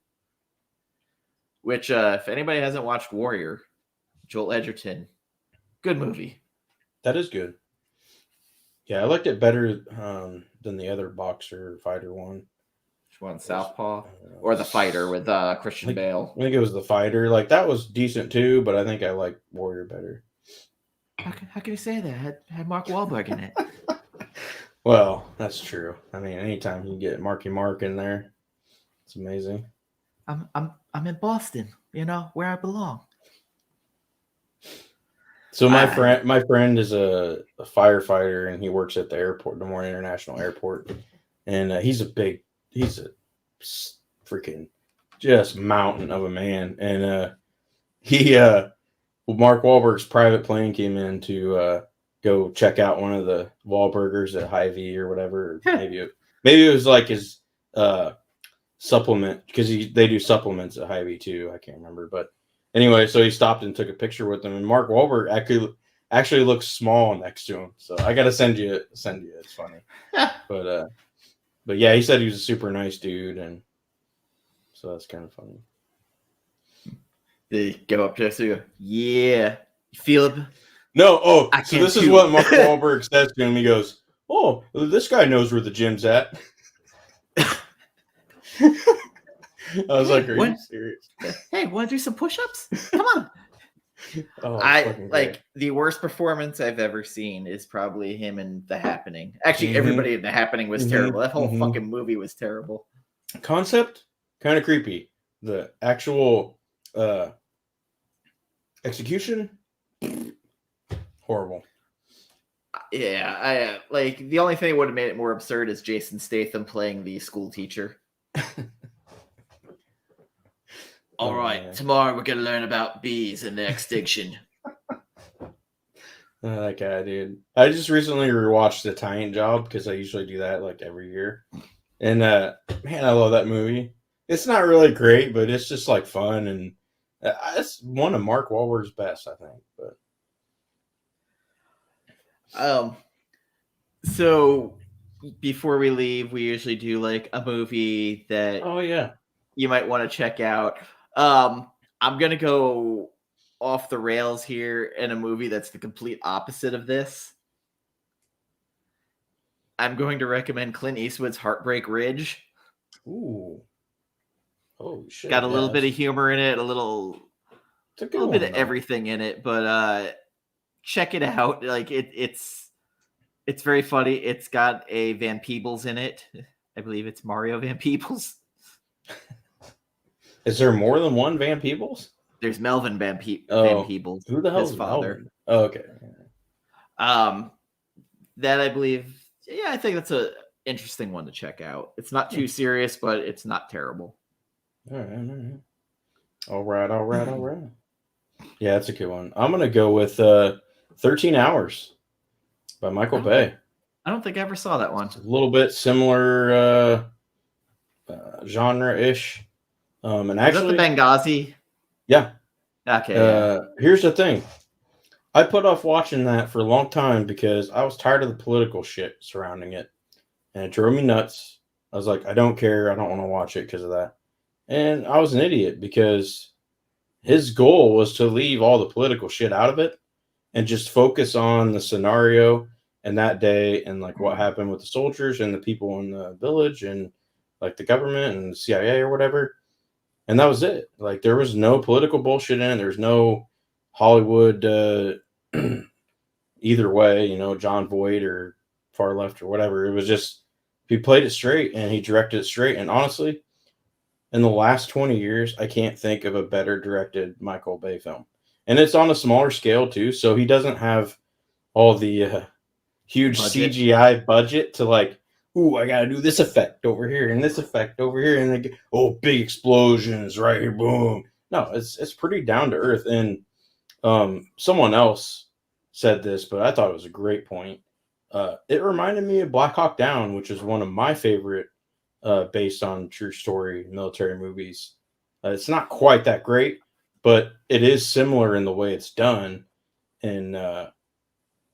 Which, if anybody hasn't watched Warrior, Joel Edgerton, good movie. That is good. Yeah, I liked it better than the other boxer fighter one. Which one, Southpaw? Or The Fighter with Christian Bale? I think it was The Fighter. That was decent too, but I think I like Warrior better. How can you say that? Had Mark Wahlberg in it. Well, that's true. I mean, anytime you get Marky Mark in there, it's amazing. I'm in Boston, where I belong. So my friend is a firefighter, and he works at the airport, the Moore International Airport, and he's a freaking just mountain of a man. And Mark Wahlberg's private plane came in to go check out one of the Wahlburgers at Hy-Vee or whatever. Or maybe it was like his supplement, because they do supplements at Hy-Vee too. I can't remember, but anyway, so he stopped and took a picture with him, and Mark Wahlberg actually looks small next to him. So I gotta send you. It's funny, but yeah, he said he was a super nice dude, and so that's kind of funny. They go up to us and go, "Yeah, you feel it?" No, so this is what Mark Wahlberg says to him. He goes, "Oh, this guy knows where the gym's at." I was like, "Are you serious?" Hey, want to do some push-ups? Come on. The worst performance I've ever seen is probably him in The Happening. Actually, everybody in The Happening was terrible. That whole fucking movie was terrible. Concept, kind of creepy. The actual execution, horrible. Yeah, the only thing that would have made it more absurd is Jason Statham playing the school teacher. All right, tomorrow we're going to learn about bees and their extinction. That guy, dude. I just recently rewatched The Italian Job, because I usually do that every year. And man, I love that movie. It's not really great, but it's just fun, and it's one of Mark Wahlberg's best, I think. But So before we leave, we usually do like a movie that Oh yeah. you might want to check out. I'm gonna go off the rails here in a movie that's the complete opposite of this. I'm going to recommend Clint Eastwood's Heartbreak Ridge. Ooh. Oh shit. Got a little bit Yes. of humor in it, a little bit of though. everything in it, but check it out. Like it's very funny. It's got a Van Peebles in it. I believe it's Mario Van Peebles. Is there more than one Van Peebles? There's Melvin Van Oh, Peebles. who the hell his is father? Melvin? Oh, okay. That I believe. Yeah, I think that's a interesting one to check out. It's not too serious, but it's not terrible. All right. Yeah, that's a good one. I'm gonna go with 13 Hours by Michael Bay. I don't think I ever saw that one. It's a little bit similar genre-ish. And actually, is that the Benghazi? Yeah. Okay. Here's the thing. I put off watching that for a long time because I was tired of the political shit surrounding it. And it drove me nuts. I was like, I don't care. I don't want to watch it because of that. And I was an idiot because his goal was to leave all the political shit out of it and just focus on the scenario and that day and like what happened with the soldiers and the people in the village and like the government and the CIA or whatever. And that was it. Like there was no political bullshit in it. There's no Hollywood either way, John Voight or far left or whatever. It was just he played it straight and he directed it straight. And honestly, in the last 20 years, I can't think of a better directed Michael Bay film. And it's on a smaller scale too, so he doesn't have all the huge Budget. CGI budget to like, ooh, I got to do this effect over here and this effect over here, and like, oh, big explosions right here, boom. No, it's pretty down to earth. And someone else said this, but I thought it was a great point. It reminded me of Black Hawk Down, which is one of my favorite based on true story military movies. It's not quite that great, but it is similar in the way it's done. And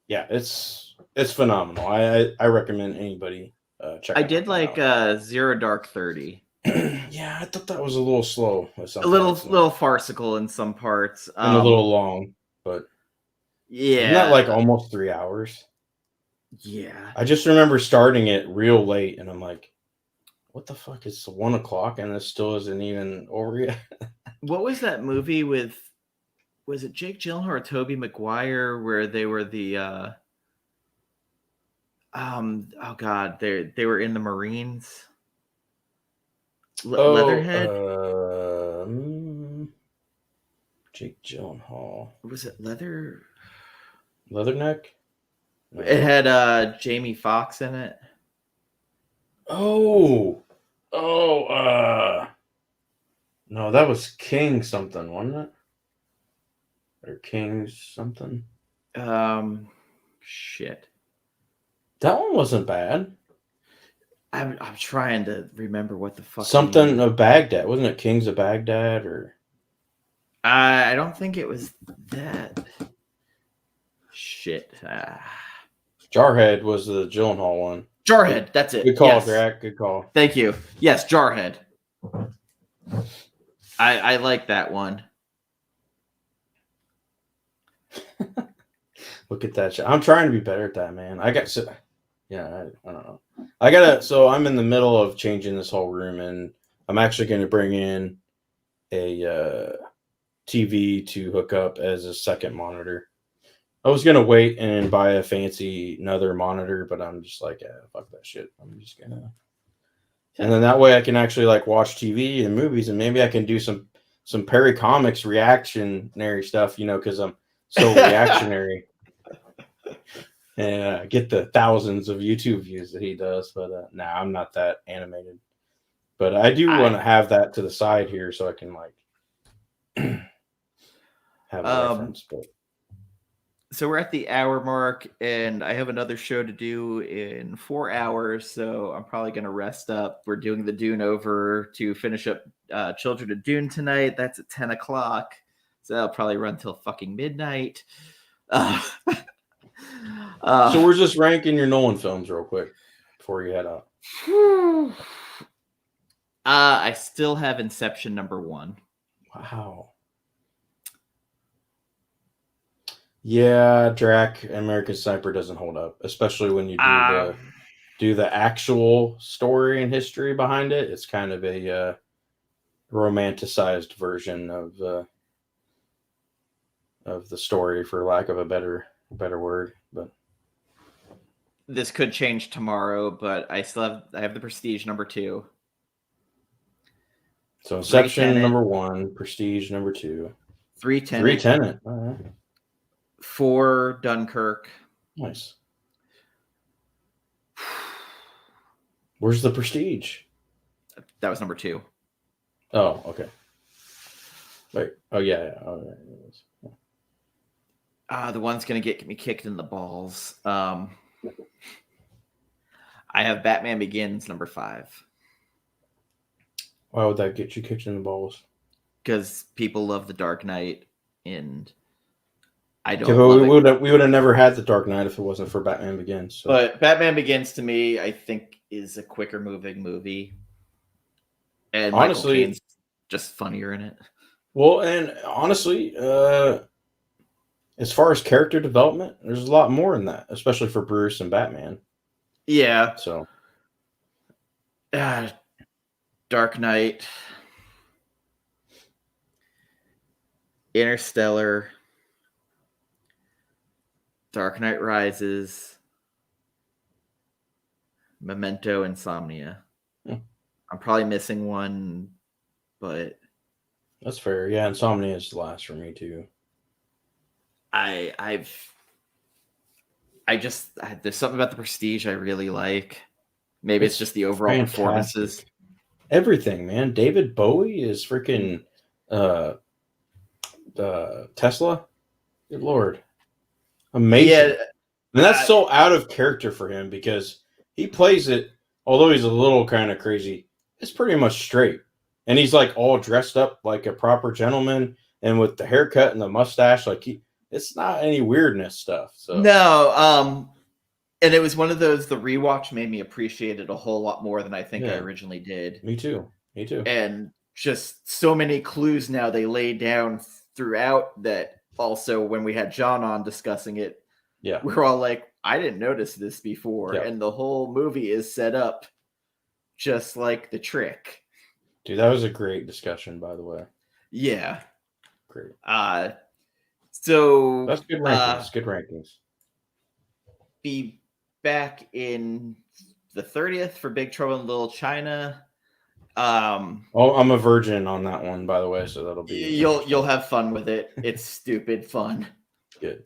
yeah, it's phenomenal. I recommend anybody check it out. I did like Zero Dark 30. Yeah, I thought that was a little slow. A little farcical in some parts. And a little long, but yeah. Isn't that like almost 3 hours? Yeah. I just remember starting it real late and I'm like, what the fuck? It's 1 o'clock and this still isn't even over yet. What was that movie with? Was it Jake Gyllenhaal or Tobey Maguire where they were the oh god, they were in the Marines? Leatherhead? Jake Gyllenhaal. Was it Leatherneck? No. It had Jamie Foxx in it. No, that was King something, wasn't it? Or King something? Shit. That one wasn't bad. I'm trying to remember what the fuck. Something of Baghdad, wasn't it? Kings of Baghdad, or? I don't think it was that. Shit. Jarhead was the Gyllenhaal one. Jarhead, that's it. Good call, Drac. Good call. Thank you. Yes, Jarhead. I like that one. Look at that shit. I'm trying to be better at that, man. I don't know. So I'm in the middle of changing this whole room, and I'm actually going to bring in a TV to hook up as a second monitor. I was going to wait and buy a fancy another monitor, but I'm just like, fuck that shit. I'm just going to. And then that way I can actually like watch TV and movies, and maybe I can do some Perry Comics reactionary stuff, because I'm so reactionary. And get the thousands of YouTube views that he does, but I'm not that animated. But I do want to have that to the side here so I can like have a reference. But so we're at the hour mark, and I have another show to do in 4 hours, so I'm probably going to rest up. We're doing the Dune over to finish up Children of Dune tonight. That's at 10 o'clock, so that'll probably run till fucking midnight. So we're just ranking your Nolan films real quick before you head out. I still have Inception #1. Wow. Yeah, Drac, American Sniper doesn't hold up, especially when you do the actual story and history behind it. It's kind of a romanticized version of the story, for lack of a better word. But this could change tomorrow, but I have the Prestige #2. So Inception #1, Prestige #2, 3 Tenet. All right. 4 Dunkirk. Nice. Where's the Prestige? That was #2. Oh, okay. Wait. Oh, yeah. All right. The one's gonna get me kicked in the balls. I have Batman Begins #5. Why would that get you kicked in the balls? Because people love The Dark Knight, and I don't. Okay, we would have never had The Dark Knight if it wasn't for Batman Begins. So. But Batman Begins, to me, I think, is a quicker moving movie, and honestly, Michael Caine's just funnier in it. Well, and honestly, as far as character development, there's a lot more in that, especially for Bruce and Batman. Yeah. So, Dark Knight, Interstellar, Dark Knight Rises, Memento, Insomnia. I'm probably missing one, but that's fair. Yeah, Insomnia is the last for me too. there's something about the Prestige I really like. Maybe it's just the overall performances. Everything, man. David Bowie is freaking Tesla. Good Lord. Amazing. Yeah, and that's so out of character for him because he plays it, although he's a little kind of crazy, it's pretty much straight. And he's like all dressed up like a proper gentleman and with the haircut and the mustache, like it's not any weirdness stuff. So no, and it was one of those, the rewatch made me appreciate it a whole lot more than I think I originally did. Me too. And just so many clues now they lay down throughout that also when we had John on discussing it, we're all like, I didn't notice this before. And the whole movie is set up just like The Trick. Dude, that was a great discussion, by the way. Yeah. Great. So that's good rankings. Good rankings. Be back in the 30th for Big Trouble in Little China. I'm a virgin on that one, by the way, so that'll be you'll have fun with it. It's stupid fun. Good.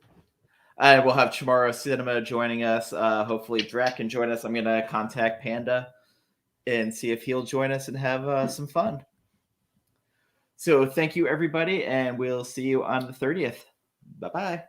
And we'll have Tomorrow Cinema joining us. Hopefully Drac can join us. I'm gonna contact Panda and see if he'll join us and have some fun. So thank you, everybody, and we'll see you on the 30th. Bye-bye.